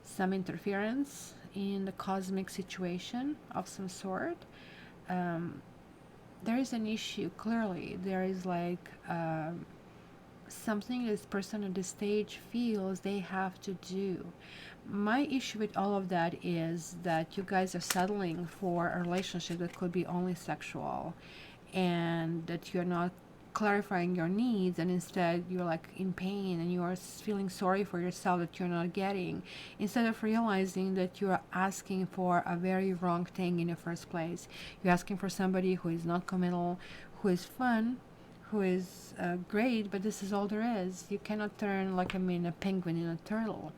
some interference in the cosmic situation of some sort. There is an issue, clearly. There is like something this person at this stage feels they have to do. My issue with all of that is that you guys are settling for a relationship that could be only sexual, and that you're not clarifying your needs, and instead you're like in pain and you are feeling sorry for yourself that you're not getting, instead of realizing that you're asking for a very wrong thing in the first place. You're asking for somebody who is not committal, who is fun, who is great, but this is all there is. You cannot turn, like, a penguin in a turtle.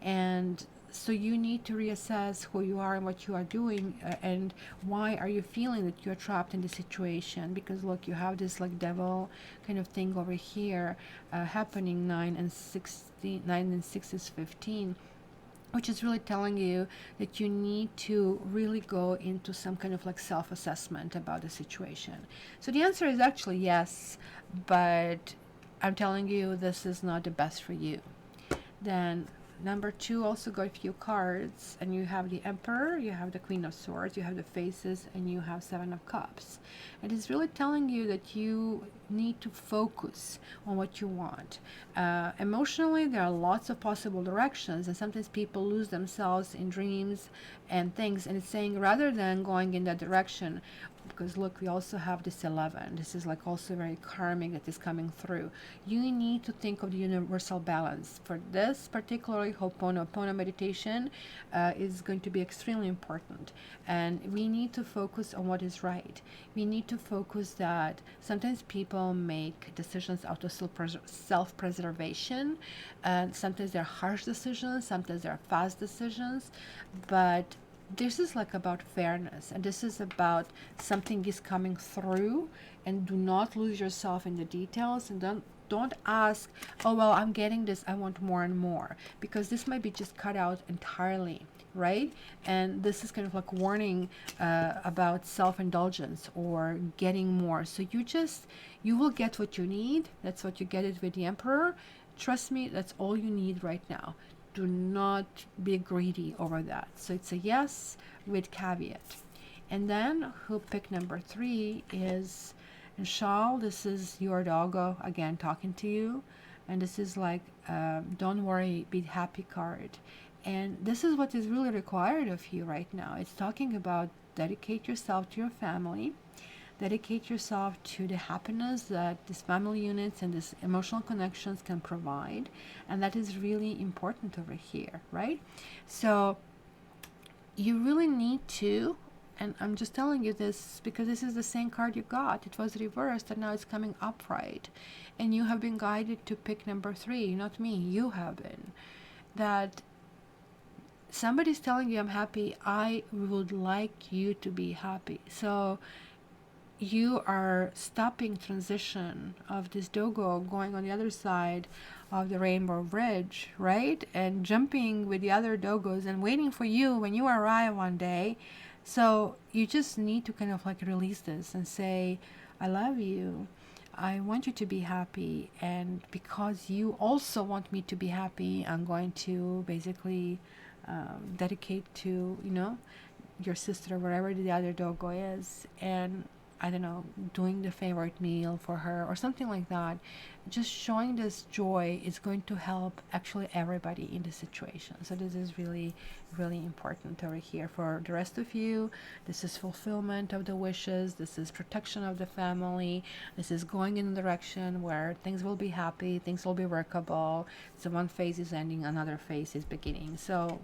And so you need to reassess who you are and what you are doing, and why are you feeling that you're trapped in the situation. Because look, you have this like devil kind of thing over here happening. 9 and 6 is 15, which is really telling you that you need to really go into some kind of like self-assessment about the situation. So the answer is actually yes, but I'm telling you this is not the best for you. Then number 2 also got a few cards, and you have the Emperor, you have the Queen of Swords, you have the Faces, and you have 7 of Cups. It is really telling you that you need to focus on what you want. Emotionally, there are lots of possible directions, and sometimes people lose themselves in dreams and things, and it's saying rather than going in that direction, because look, we also have this 11. This is like also very karmic that is coming through. You need to think of the universal balance. For this particularly, Ho'oponopono meditation is going to be extremely important, and we need to focus on what is right. We need to focus that sometimes people make decisions out of self-preservation, and sometimes they're harsh decisions, sometimes they're fast decisions, but this is like about fairness, and this is about something is coming through, and do not lose yourself in the details, and don't ask, oh well, I'm getting this, I want more and more, because this might be just cut out entirely, right? And this is kind of like warning about self-indulgence or getting more. So you will get what you need. That's what you get it with the Emperor. Trust me, that's all you need right now. Do not be greedy over that. So it's a yes with caveat. And then who picked number 3 is Shal. This is your doggo again talking to you, and this is like don't worry, be happy card. And this is what is really required of you right now. It's talking about dedicate yourself to your family, dedicate yourself to the happiness that this family units and this emotional connections can provide, and that is really important over here, right? So you really need to, and I'm just telling you this because this is the same card you got. It was reversed and now it's coming upright, and you have been guided to pick number 3, not me, you have been. That somebody's telling you, I'm happy, I would like you to be happy. So you are stopping transition of this doggo going on the other side of the rainbow bridge, right? And jumping with the other doggos and waiting for you when you arrive one day. So you just need to kind of like release this and say, I love you. I want you to be happy. And because you also want me to be happy, I'm going to basically dedicate to, your sister, wherever the other doggo is. And I don't know, doing the favorite meal for her or something like that. Just showing this joy is going to help actually everybody in the situation. So this is really, really important over here for the rest of you. This is fulfillment of the wishes. This is protection of the family. This is going in a direction where things will be happy, things will be workable. So one phase is ending, another phase is beginning. So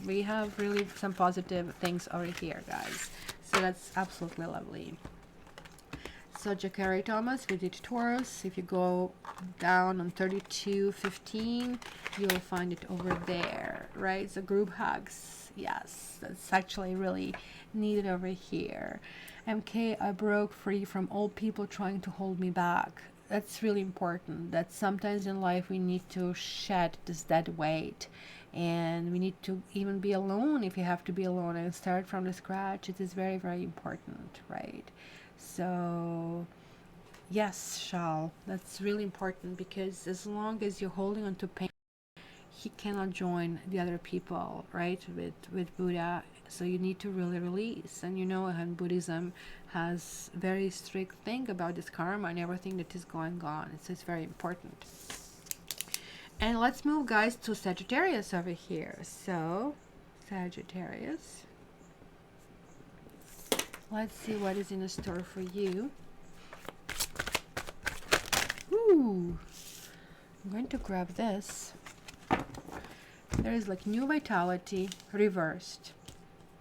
we have really some positive things over here, guys. So that's absolutely lovely. So Jacare Thomas, we did Taurus. If you go down on 3215, you'll find it over there, right? So group hugs. Yes, that's actually really needed over here. MK, I broke free from old people trying to hold me back. That's really important. That sometimes in life we need to shed this dead weight. And we need to even be alone if you have to be alone and start from the scratch. It is very, very important, right? So yes, Shal, that's really important, because as long as you're holding on to pain, he cannot join the other people, right, with Buddha. So you need to really release. And you know, and Buddhism has very strict thing about this karma and everything that is going on. So it's very important. And let's move, guys, to Sagittarius over here. So Sagittarius, let's see what is in the store for you. Ooh, I'm going to grab this. There is like new vitality reversed,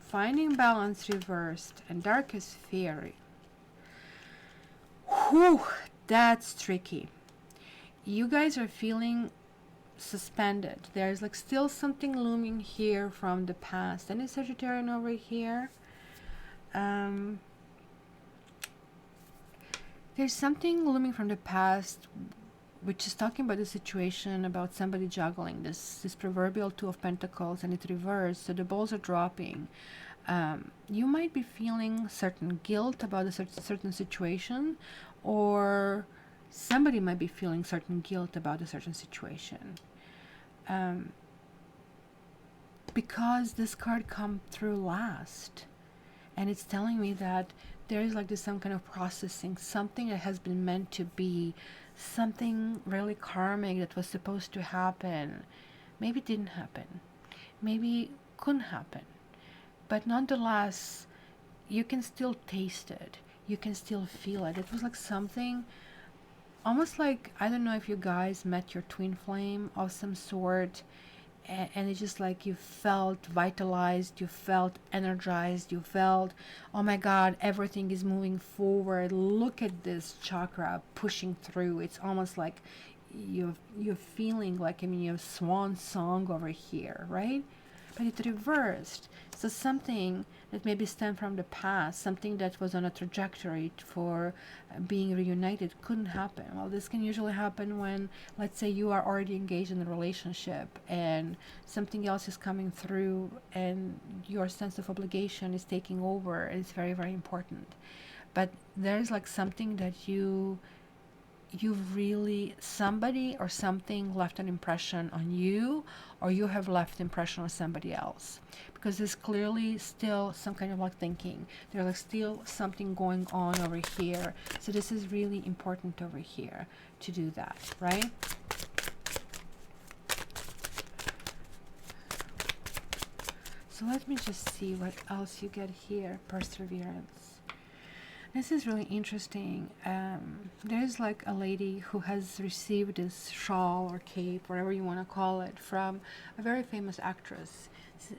finding balance reversed, and darkest fury. Whew, that's tricky. You guys are feeling suspended. There's like still something looming here from the past. Any Sagittarian over here? There's something looming from the past, which is talking about the situation about somebody juggling this proverbial Two of Pentacles, and it's reversed, so the balls are dropping. You might be feeling certain guilt about a certain situation, or somebody might be feeling certain guilt about a certain situation. Because this card come through last, and it's telling me that there is like this some kind of processing, something that has been meant to be, something really karmic that was supposed to happen. Maybe didn't happen, maybe couldn't happen, but nonetheless you can still taste it, you can still feel it. It was like something almost like, I don't know if you guys met your twin flame of some sort, and it's just like you felt vitalized, you felt energized, you felt, oh my god, everything is moving forward, look at this chakra pushing through. It's almost like you're feeling like, I mean, you have swan song over here, right? But it reversed. So something that maybe stemmed from the past, something that was on a trajectory for being reunited, couldn't happen. Well, this can usually happen when, let's say, you are already engaged in a relationship and something else is coming through and your sense of obligation is taking over, and it's very, very important. But there's like something that you really, somebody or something left an impression on you, or you have left impression on somebody else, because there's clearly still some kind of like thinking, there's like still something going on over here. So this is really important over here to do that, right? So let me just see what else you get here. Perseverance. This is really interesting. There's like a lady who has received this shawl or cape, whatever you want to call it, from a very famous actress.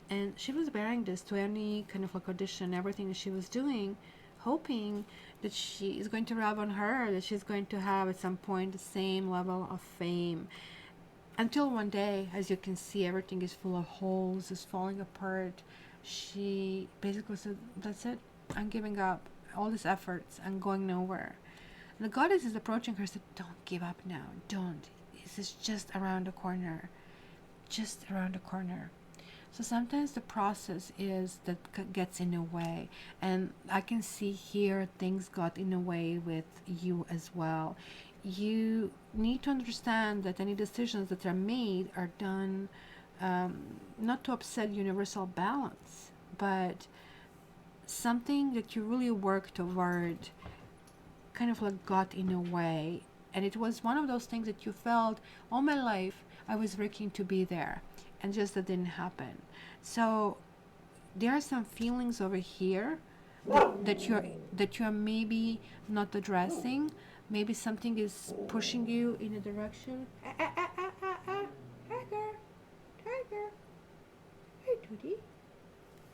And she was wearing this to any kind of like audition, everything that she was doing, hoping that she is going to rub on her, that she's going to have at some point the same level of fame. Until one day, as you can see, everything is full of holes, is falling apart. She basically said, that's it, I'm giving up. All these efforts and going nowhere. And the goddess is approaching her and said, don't give up now, don't. This is just around the corner, just around the corner. So sometimes the process is that gets in the way, and I can see here things got in the way with you as well. You need to understand that any decisions that are made are done not to upset universal balance, but something that you really work toward kind of like got in a way, and it was one of those things that you felt all my life I was working to be there, and just that didn't happen. So there are some feelings over here that you're maybe not addressing. Maybe something is pushing you in a direction. Tiger, tiger. Hey, Duty.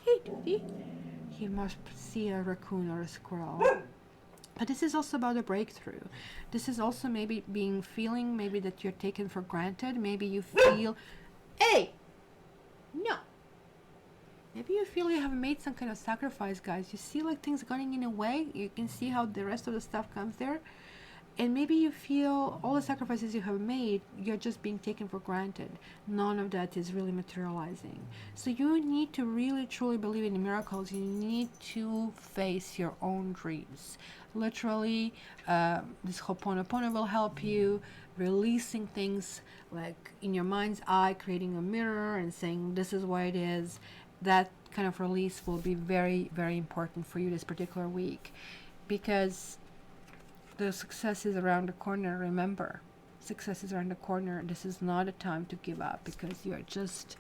Hey, Duty. He must see a raccoon or a squirrel. But this is also about a breakthrough. This is also maybe feeling maybe that you're taken for granted. Maybe you feel, hey, no. Maybe you feel you have made some kind of sacrifice, guys. You see like things going in a way. You can see how the rest of the stuff comes there. And maybe you feel all the sacrifices you have made, you're just being taken for granted. None of that is really materializing. So you need to really truly believe in miracles. You need to face your own dreams. Literally, this Ho'oponopono will help you, releasing things like in your mind's eye, creating a mirror and saying this is what it is. That kind of release will be very, very important for you this particular week, because the success is around the corner. Remember, success is around the corner. This is not a time to give up, because you're just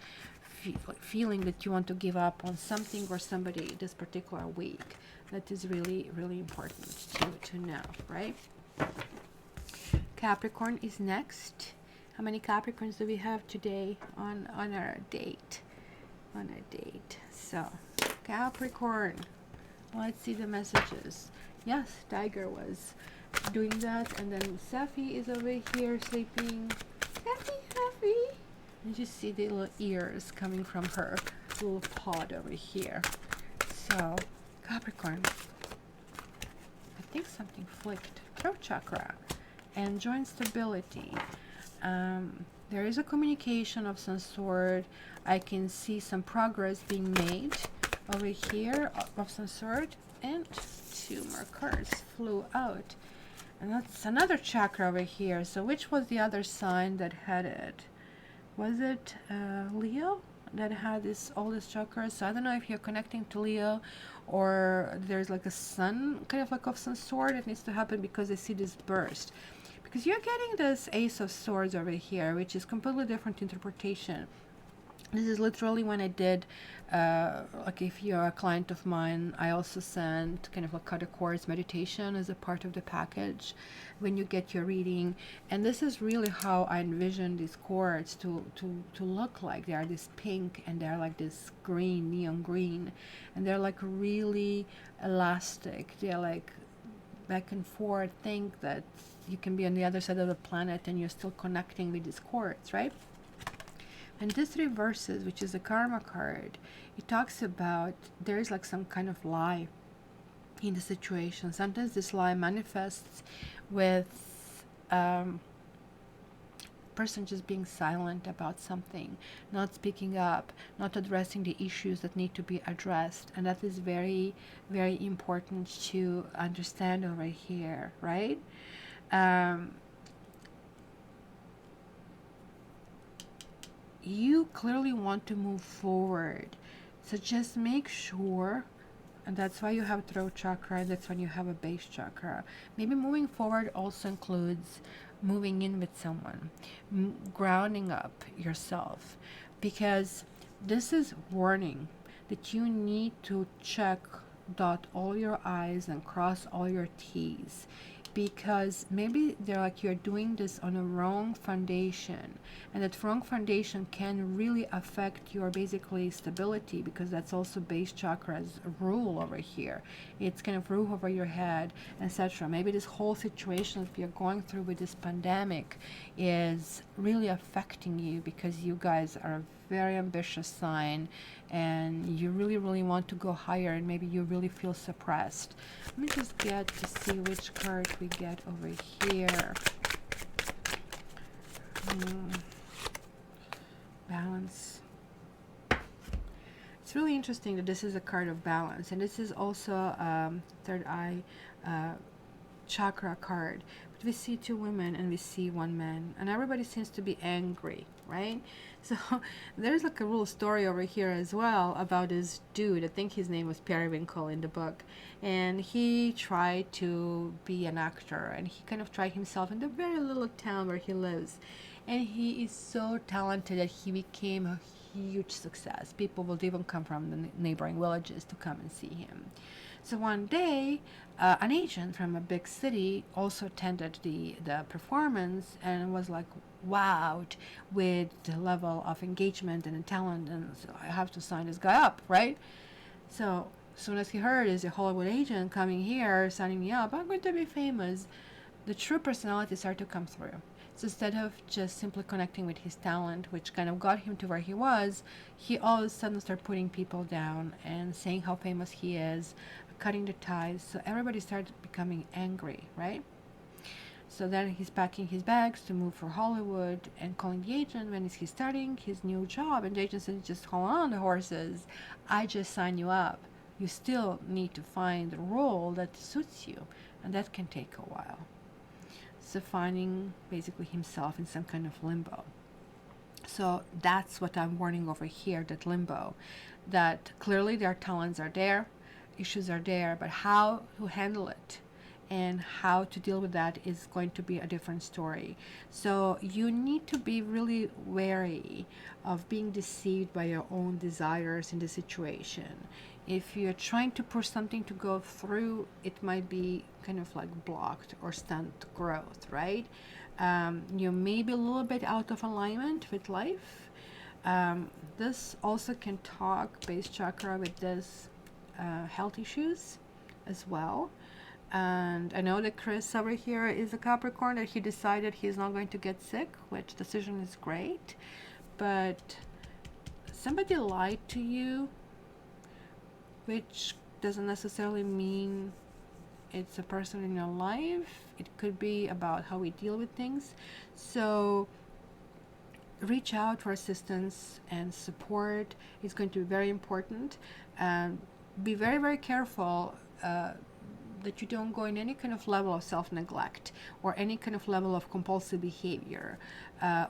feeling that you want to give up on something or somebody this particular week. That is really, really important to know, right? Capricorn is next. How many Capricorns do we have today on our date? On a date. So, Capricorn, let's see the messages. Yes, Tiger was doing that, and then Sapphie is over here sleeping. Sapphie. And you see the little ears coming from her little pod over here. So, Capricorn, I think something flicked. Throat chakra and joint stability. There is a communication of some sort. I can see some progress being made over here of some sort, and 2 more cards flew out. And that's another chakra over here. So which was the other sign that had it? Was it Leo that had all these chakras? So I don't know if you're connecting to Leo, or there's like a sun kind of like of some sort that needs to happen, because I see this burst. Because you're getting this Ace of Swords over here, which is completely different interpretation. This is literally when I did, like if you're a client of mine, I also sent kind of a cut quartz meditation as a part of the package when you get your reading. And this is really how I envision these quartz to look like. They are this pink, and they're like this green, neon green, and they're like really elastic. They're like back and forth. Think that you can be on the other side of the planet and you're still connecting with these quartz, right? And this reverses, which is a karma card. It talks about there is like some kind of lie in the situation. Sometimes this lie manifests with person just being silent about something, not speaking up, not addressing the issues that need to be addressed. And that is very, very important to understand over here, right? You clearly want to move forward, so just make sure, and that's why you have throat chakra, that's when you have a base chakra. Maybe moving forward also includes moving in with someone, grounding up yourself, because this is warning that you need to dot all your I's and cross all your T's, because maybe they're like you're doing this on a wrong foundation, and that wrong foundation can really affect your basically stability, because that's also base chakra's rule over here. It's kind of roof over your head, etc. Maybe this whole situation that you're going through with this pandemic is really affecting you, because you guys are a very ambitious sign and you really, really want to go higher, and maybe you really feel suppressed. Let me just get to see which card we get over here. Balance. It's really interesting that this is a card of balance, and this is also third eye chakra card. But we see 2 women and we see 1 man, and everybody seems to be angry, right? So there's like a little story over here as well about this dude. I think his name was Periwinkle in the book. And he tried to be an actor, and he kind of tried himself in the very little town where he lives. And he is so talented that he became a huge success. People would even come from the neighboring villages to come and see him. So one day, an agent from a big city also attended the performance and was like wowed with the level of engagement and talent, and so I have to sign this guy up, right? So as soon as he heard is a Hollywood agent coming here signing me up, I'm going to be famous, the true personality started to come through. So instead of just simply connecting with his talent, which kind of got him to where he was, he all of a sudden started putting people down and saying how famous he is, cutting the ties. So everybody started becoming angry, right? So then he's packing his bags to move for Hollywood and calling the agent when he's starting his new job. And the agent said, just hold on the horses. I just signed you up. You still need to find a role that suits you. And that can take a while. So finding basically himself in some kind of limbo. So that's what I'm warning over here, that limbo. That clearly their talents are there, issues are there, but how to handle it and how to deal with that is going to be a different story. So you need to be really wary of being deceived by your own desires in the situation. If you're trying to push something to go through, it might be kind of like blocked or stunt growth, right? You may be a little bit out of alignment with life. This also can talk base chakra with this health issues as well. And I know that Chris over here is a Capricorn, that he decided he's not going to get sick, which decision is great. But somebody lied to you, which doesn't necessarily mean it's a person in your life. It could be about how we deal with things. So reach out for assistance and support. It's going to be very important. Be very, very careful that you don't go in any kind of level of self-neglect or any kind of level of compulsive behavior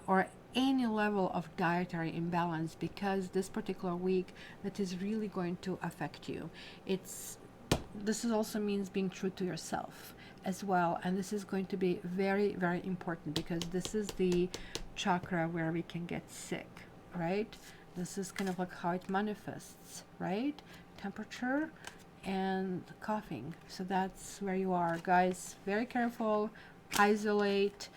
or any level of dietary imbalance, because this particular week that is really going to affect you. This also means being true to yourself as well, and this is going to be very, very important because this is the chakra where we can get sick, right? This is kind of like how it manifests, right? Temperature and coughing. So that's where you are, guys. Very careful, isolate,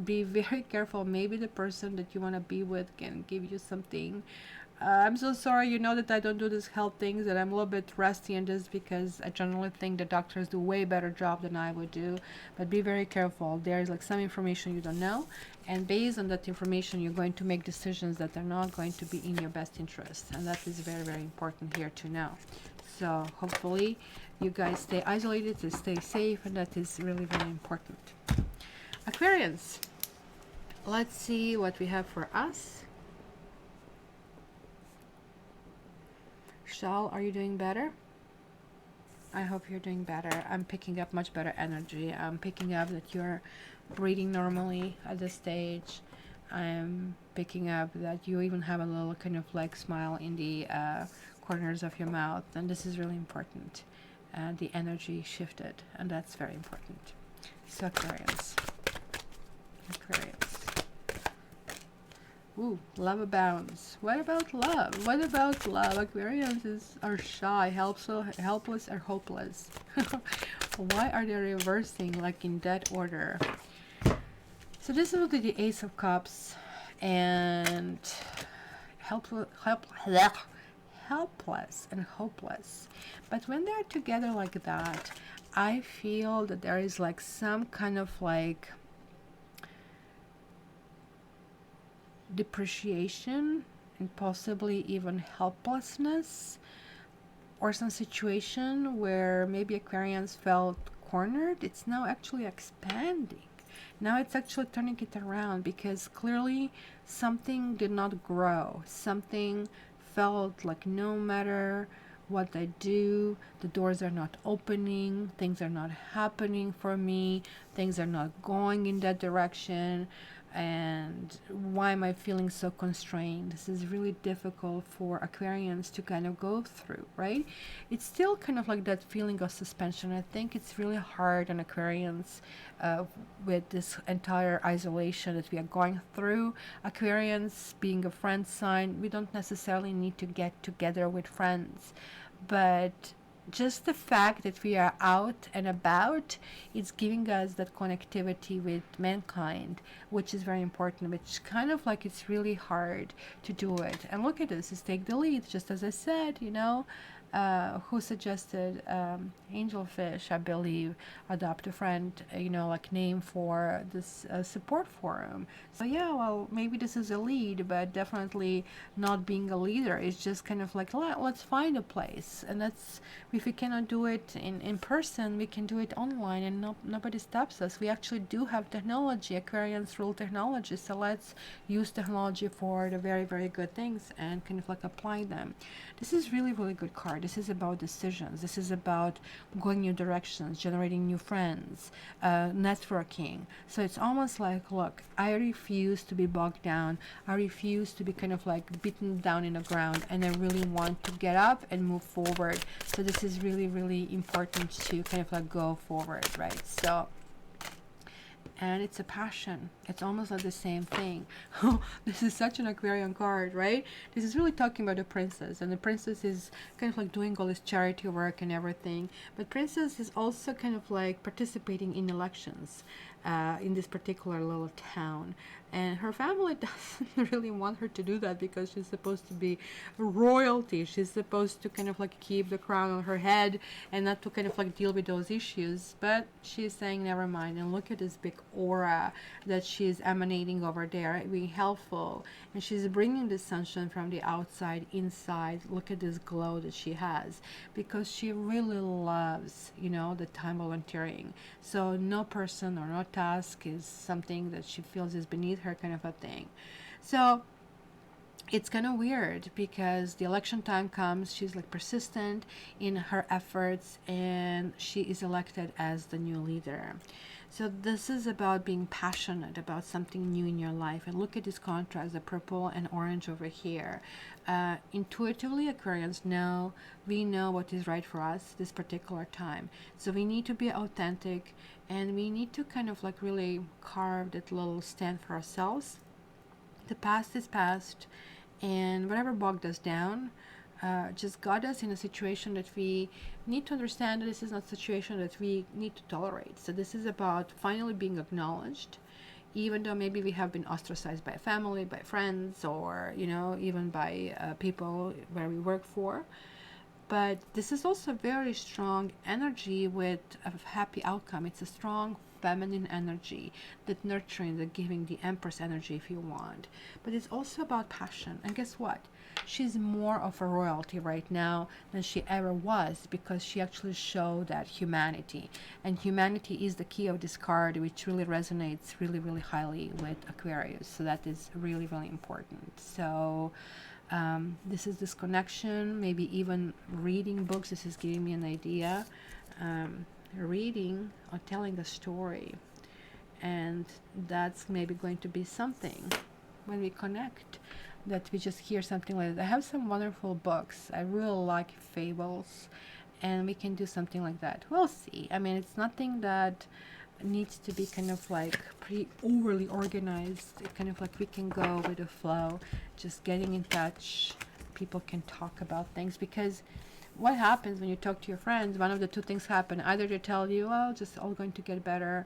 be very careful. Maybe the person that you want to be with can give you something. I'm so sorry, you know that I don't do these health things, and I'm a little bit rusty in this because I generally think the doctors do way better job than I would do. But be very careful. There's like some information you don't know, and based on that information you're going to make decisions that are not going to be in your best interest, and that is very, very important here to know. So hopefully you guys stay isolated, to stay safe, and that is really very important. Aquarians, let's see what we have for us. Shal, are you doing better? I hope you're doing better. I'm picking up much better energy. I'm picking up that you're breathing normally at this stage. I'm picking up that you even have a little kind of like smile in the corners of your mouth, and this is really important. The energy shifted, and that's very important. So Aquarius. Ooh, love abounds. What about love? What about love? Aquarians are shy, helpless, or hopeless. Why are they reversing like in that order? So this will be the Ace of Cups and helpless and hopeless. But when they're together like that, I feel that there is like some kind of like depreciation and possibly even helplessness, or some situation where maybe Aquarians felt cornered. It's now actually expanding. Now it's actually turning it around because clearly something did not grow. Something felt like no matter what I do, the doors are not opening, things are not happening for me, things are not going in that direction. And why am I feeling so constrained? This is really difficult for Aquarians to kind of go through, right? It's still kind of like that feeling of suspension. I think it's really hard on Aquarians with this entire isolation that we are going through. Aquarians being a friend sign, we don't necessarily need to get together with friends, but just the fact that we are out and about, it's giving us that connectivity with mankind, which is very important, which kind of like it's really hard to do it. And look at this, is take the lead, just as I said, who suggested angelfish, I believe, adopt a friend, like name for this support forum. So yeah, well, maybe this is a lead, but definitely not being a leader. It's just kind of like, let's find a place. And that's, if we cannot do it in person, we can do it online, and nobody stops us. We actually do have technology. Aquarians rule technology, so let's use technology for the very, very good things and kind of like apply them. This is really, really good card. This is about decisions. This is about going new directions, generating new friends, networking. So it's almost like, look, I refuse to be bogged down. I refuse to be kind of like beaten down in the ground, and I really want to get up and move forward. So this is really, really important to kind of like go forward, right? So, and it's a passion. It's almost like the same thing. This is such an Aquarian card, right? This is really talking about the princess, and the princess is kind of like doing all this charity work and everything, but princess is also kind of like participating in elections in this particular little town, and her family doesn't really want her to do that because she's supposed to be royalty. She's supposed to kind of like keep the crown on her head and not to kind of like deal with those issues, but she's saying never mind. And look at this big aura that she's emanating over there, being helpful, and she's bringing the sunshine from the outside inside. Look at this glow that she has, because she really loves, the time volunteering. So no person or no task is something that she feels is beneath her, kind of a thing. So it's kind of weird because the election time comes, she's like persistent in her efforts, and she is elected as the new leader. So this is about being passionate about something new in your life. And look at this contrast, the purple and orange over here. Intuitively, Aquarians know, we know what is right for us this particular time. So we need to be authentic, and we need to kind of like really carve that little stand for ourselves. The past is past, and whatever bogged us down, just got us in a situation that we need to understand that this is not a situation that we need to tolerate. So this is about finally being acknowledged, even though maybe we have been ostracized by family, by friends, or even by people where we work for. But this is also very strong energy with a happy outcome. It's a strong feminine energy, that nurturing, the giving, the empress energy if you want. But it's also about passion. And guess what? She's more of a royalty right now than she ever was, because she actually showed that humanity. And humanity is the key of this card, which really resonates really, really highly with Aquarius. So that is really, really important. So this is this connection, maybe even reading books. This is giving me an idea. Reading or telling a story, and that's maybe going to be something when we connect, that we just hear something like that. I have some wonderful books. I really like fables, and we can do something like that. We'll see. I mean, it's nothing that needs to be kind of like pretty overly organized. It kind of like we can go with the flow, just getting in touch. People can talk about things, because what happens when you talk to your friends, one of the two things happen. Either they tell you, well, just all going to get better,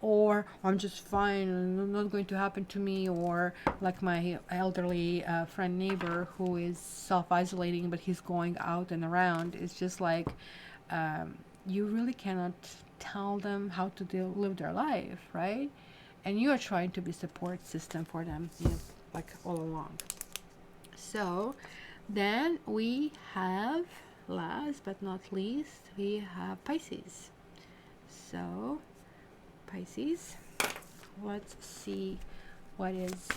or I'm just fine and not going to happen to me, or like my elderly friend neighbor who is self-isolating, but he's going out and around. It's just like you really cannot tell them how to live their life, right? And you are trying to be support system for them, like all along. So then we have, last but not least, we have Pisces. So Pisces, let's see what is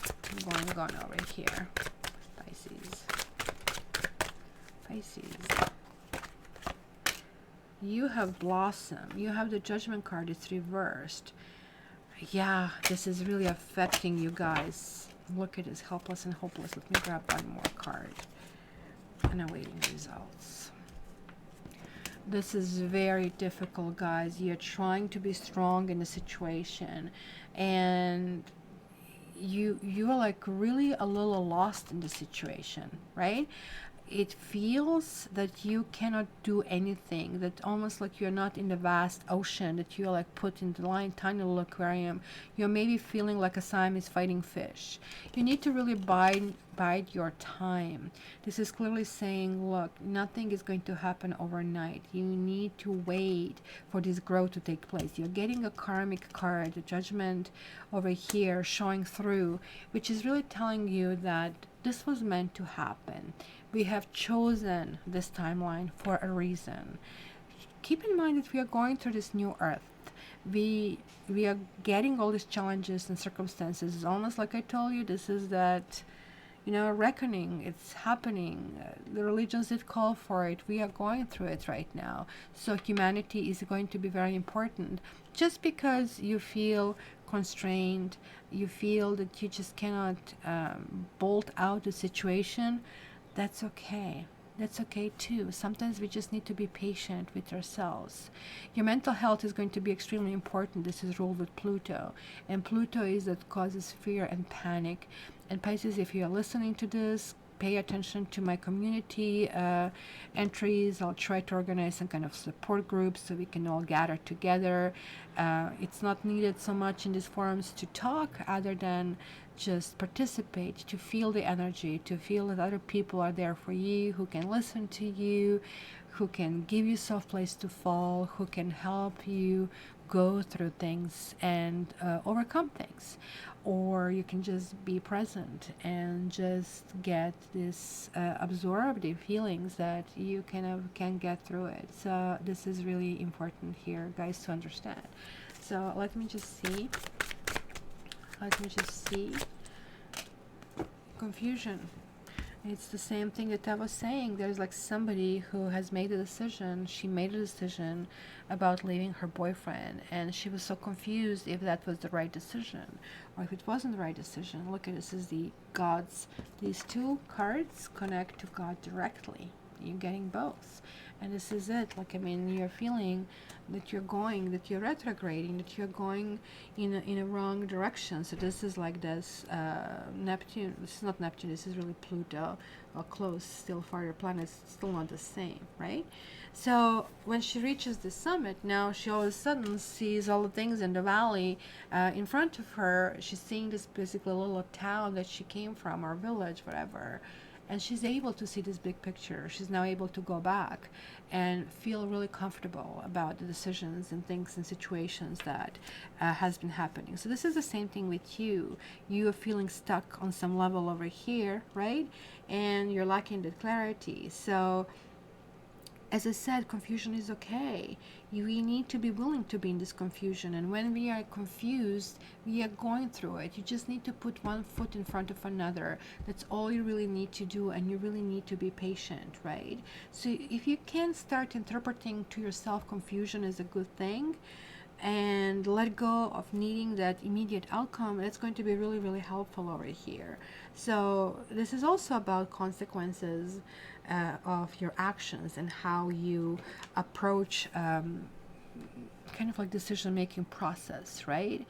going on over here. Pisces, you have blossom. You have the Judgment card. It's reversed. Yeah, this is really affecting you guys. Look at this, helpless and hopeless. Let me grab one more card. And awaiting results. This is very difficult, guys. You're trying to be strong in the situation, and you're like really a little lost in the situation, right? It feels that you cannot do anything, that almost like you're not in the vast ocean, that you're like put in the line tiny little aquarium. You're maybe feeling like a Siamese fighting fish. You need to really bide your time. This is clearly saying, look, nothing is going to happen overnight. You need to wait for this growth to take place. You're getting a karmic card, the judgment over here showing through, which is really telling you that this was meant to happen. We have chosen this timeline for a reason. Keep in mind that we are going through this new earth. We are getting all these challenges and circumstances. It's almost like I told you, this is that, reckoning. It's happening. The religions did call for it. We are going through it right now. So humanity is going to be very important. Just because you feel constrained, you feel that you just cannot bolt out the situation, that's okay. That's okay too. Sometimes we just need to be patient with ourselves. Your mental health is going to be extremely important. This is ruled with Pluto. And Pluto is that causes fear and panic. And Pisces, if you're listening to this, pay attention to my community entries. I'll try to organize some kind of support groups so we can all gather together. It's not needed so much in these forums to talk other than just participate, to feel the energy, to feel that other people are there for you, who can listen to you, who can give you soft place to fall, who can help you go through things and overcome things. Or you can just be present and just get this absorb the feelings that you kind of can get through it. So this is really important here, guys, to understand. So let me just see. Confusion. It's the same thing that I was saying. There's like somebody who has made a decision. She made a decision about leaving her boyfriend, and she was so confused if that was the right decision or if it wasn't the right decision. Look at this, is the gods. These two cards connect to God directly. You're getting both. And this is it. Like, I mean, you're feeling that you're retrograding, that you're going in a wrong direction. So this is like this Neptune. This is not Neptune. This is really Pluto, or close, still farther planets, still not the same, right? So when she reaches the summit, now she all of a sudden sees all the things in the valley in front of her. She's seeing this basically little town that she came from, or village, whatever. And she's able to see this big picture. She's now able to go back and feel really comfortable about the decisions and things and situations that has been happening. So this is the same thing with you. You are feeling stuck on some level over here, right? And you're lacking the clarity. So as I said, confusion is okay. We need to be willing to be in this confusion. And when we are confused, we are going through it. You just need to put one foot in front of another. That's all you really need to do. And you really need to be patient, right? So if you can start interpreting to yourself confusion as a good thing, and let go of needing that immediate outcome, it's going to be really, really helpful over here. So this is also about consequences of your actions and how you approach kind of like decision making process, right?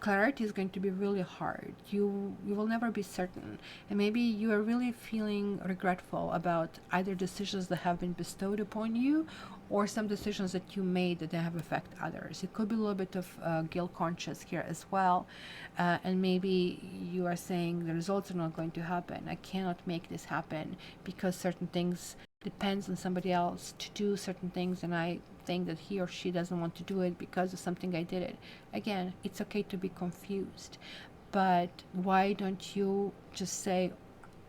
Clarity is going to be really hard. You will never be certain, and maybe you are really feeling regretful about either decisions that have been bestowed upon you or some decisions that you made that have affected others. It could be a little bit of guilt conscious here as well, and maybe you are saying the results are not going to happen. I cannot make this happen because certain things depends on somebody else to do certain things, and I think that he or she doesn't want to do it because of something I did it. Again, it's okay to be confused, but why don't you just say,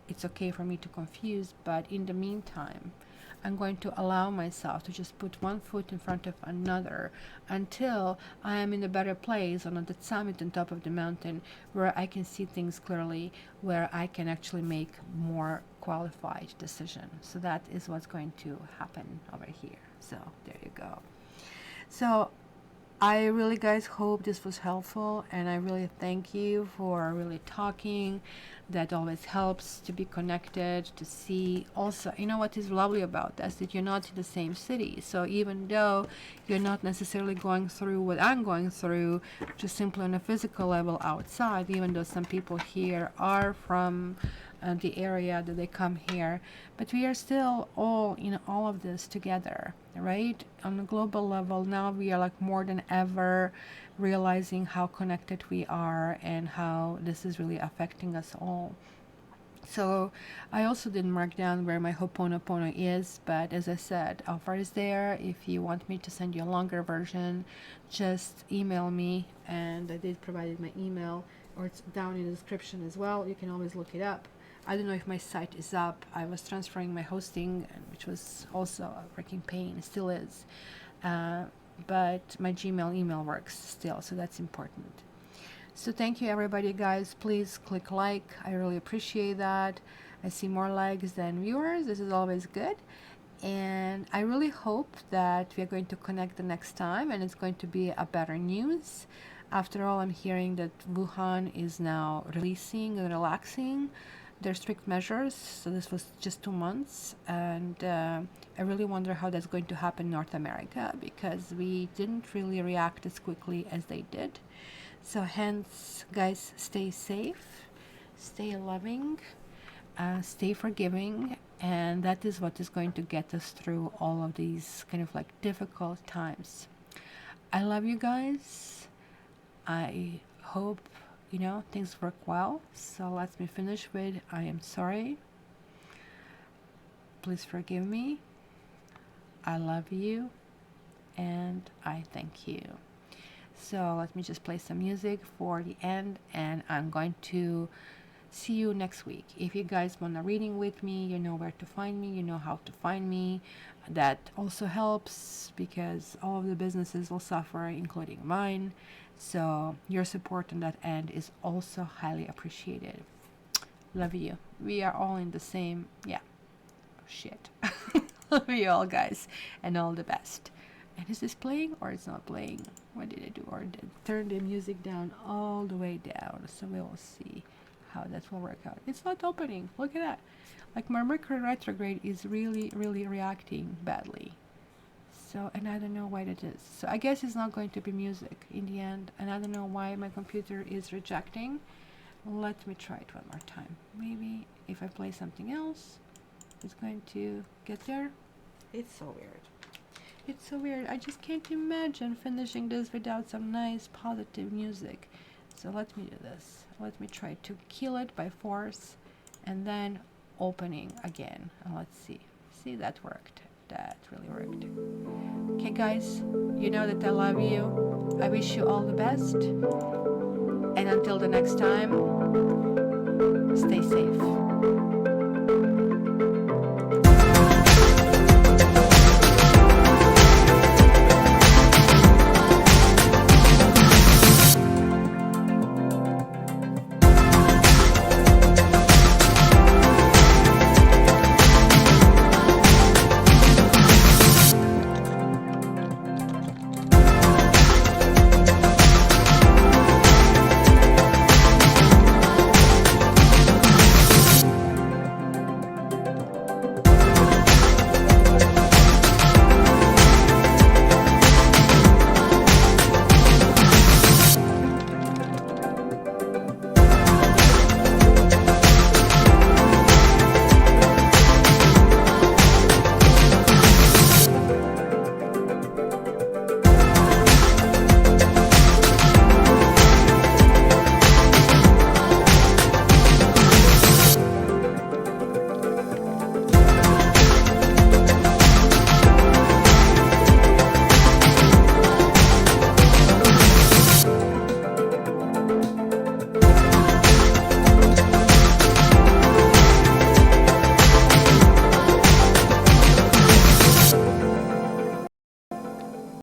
it's okay for me to confuse, but in the meantime, I'm going to allow myself to just put one foot in front of another until I am in a better place on the summit on top of the mountain where I can see things clearly, where I can actually make more qualified decision. So that is what's going to happen over here. So there you go. So I really, guys, hope this was helpful, and I really thank you for really talking. That always helps to be connected, to see. Also, you know what is lovely about this, that you're not in the same city. So even though you're not necessarily going through what I'm going through, just simply on a physical level outside, even though some people here are from the area that they come here, but we are still all in all of this together, right? On a global level, now we are like more than ever realizing how connected we are and how this is really affecting us all. So I also didn't mark down where my Ho'oponopono is, but as I said, offer is there. If you want me to send you a longer version, just email me, and I did provide my email, or it's down in the description as well. You can always look it up. I don't know if my site is up. I was transferring my hosting, which was also a freaking pain, still is. But my Gmail email works still, so that's important. So thank you everybody, guys. Please click like. I really appreciate that. I see more likes than viewers. This is always good. And I really hope that we are going to connect the next time, and it's going to be a better news. After all, I'm hearing that Wuhan is now releasing and relaxing their strict measures. So this was just 2 months, and I really wonder how that's going to happen in North America, because we didn't really react as quickly as they did. So hence, guys, stay safe, stay loving, stay forgiving, and that is what is going to get us through all of these kind of like difficult times. I love you guys. I hope things work well. So let me finish with I am sorry. Please forgive me. I love you, and I thank you. So let me just play some music for the end, and I'm going to see you next week. If you guys want a reading with me, you know where to find me, you know how to find me. That also helps, because all of the businesses will suffer, including mine. So your support on that end is also highly appreciated. Love you. We are all in the same, shit. Love you all, guys, and all the best. And is this playing or it's not playing? What did I do? Or did turn the music down all the way down? So we will see how that will work out. It's not opening. Look at that. Like my Mercury retrograde is really, really reacting badly. So, and I don't know why that is. So I guess it's not going to be music in the end. And I don't know why my computer is rejecting. Let me try it one more time. Maybe if I play something else, it's going to get there. It's so weird. It's so weird. I just can't imagine finishing this without some nice positive music. So let me do this. Let me try to kill it by force, and then opening again. And let's see. See, that worked. That really worked. Okay, guys, you know that I love you. I wish you all the best. And until the next time, stay safe.